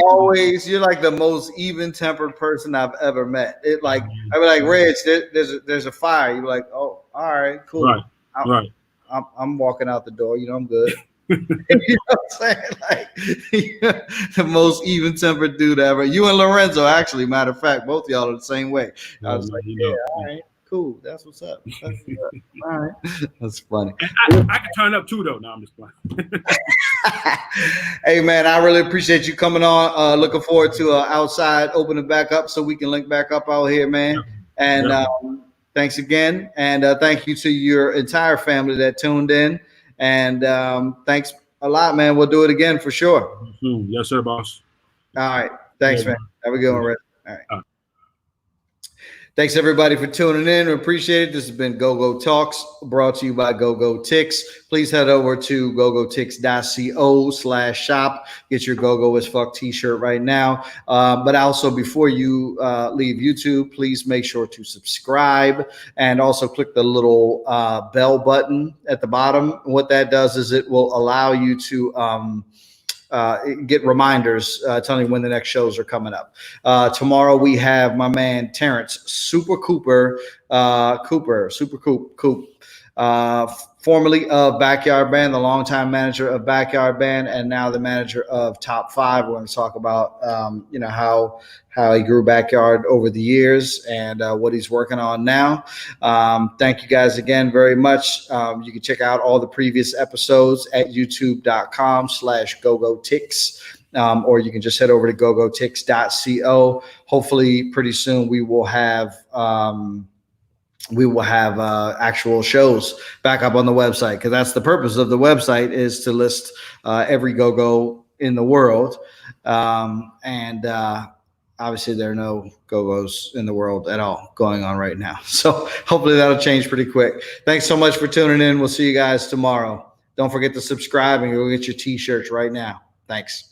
you're like the most even-tempered person I've ever met. It like I be like, Reg, there's a fire. You're like, oh, all right, cool. Right. I'm walking out the door. I'm good. You know what I'm saying? Like the most even-tempered dude ever. You and Lorenzo, actually, matter of fact, both of y'all are the same way. I was like, yeah, all right, cool. That's what's up. All right, that's funny. I can turn up too, though. No, I'm just playing. Hey, man, I really appreciate you coming on. Looking forward to outside opening back up so we can link back up out here, man. And thanks again, and thank you to your entire family that tuned in. And thanks a lot, man. We'll do it again for sure. Yes, sir, boss. All right. Thanks, man. Have a good one, Reggie. All right. Thanks, everybody, for tuning in. We appreciate it. This has been Gogotalx, brought to you by GOGOTIX. Please head over to gogotix.co/shop. Get your Gogo as Fuck t-shirt right now. But also, before you leave YouTube, please make sure to subscribe and also click the little bell button at the bottom. What that does is it will allow you to get reminders telling you when the next shows are coming up. Tomorrow we have my man Terrence Super Cooper, Coop. Formerly of Backyard Band, the longtime manager of Backyard Band, and now the manager of Top 5. We're going to talk about, how he grew Backyard over the years and what he's working on now. Thank you guys again very much. You can check out all the previous episodes at youtube.com/GOGOTIX. Or you can just head over to GOGOTIX.co. Hopefully pretty soon we will have actual shows back up on the website, because that's the purpose of the website, is to list every go-go in the world. Obviously there are no go-go's in the world at all going on right now. So hopefully that'll change pretty quick. Thanks so much for tuning in. We'll see you guys tomorrow. Don't forget to subscribe and go get your t-shirts right now. Thanks.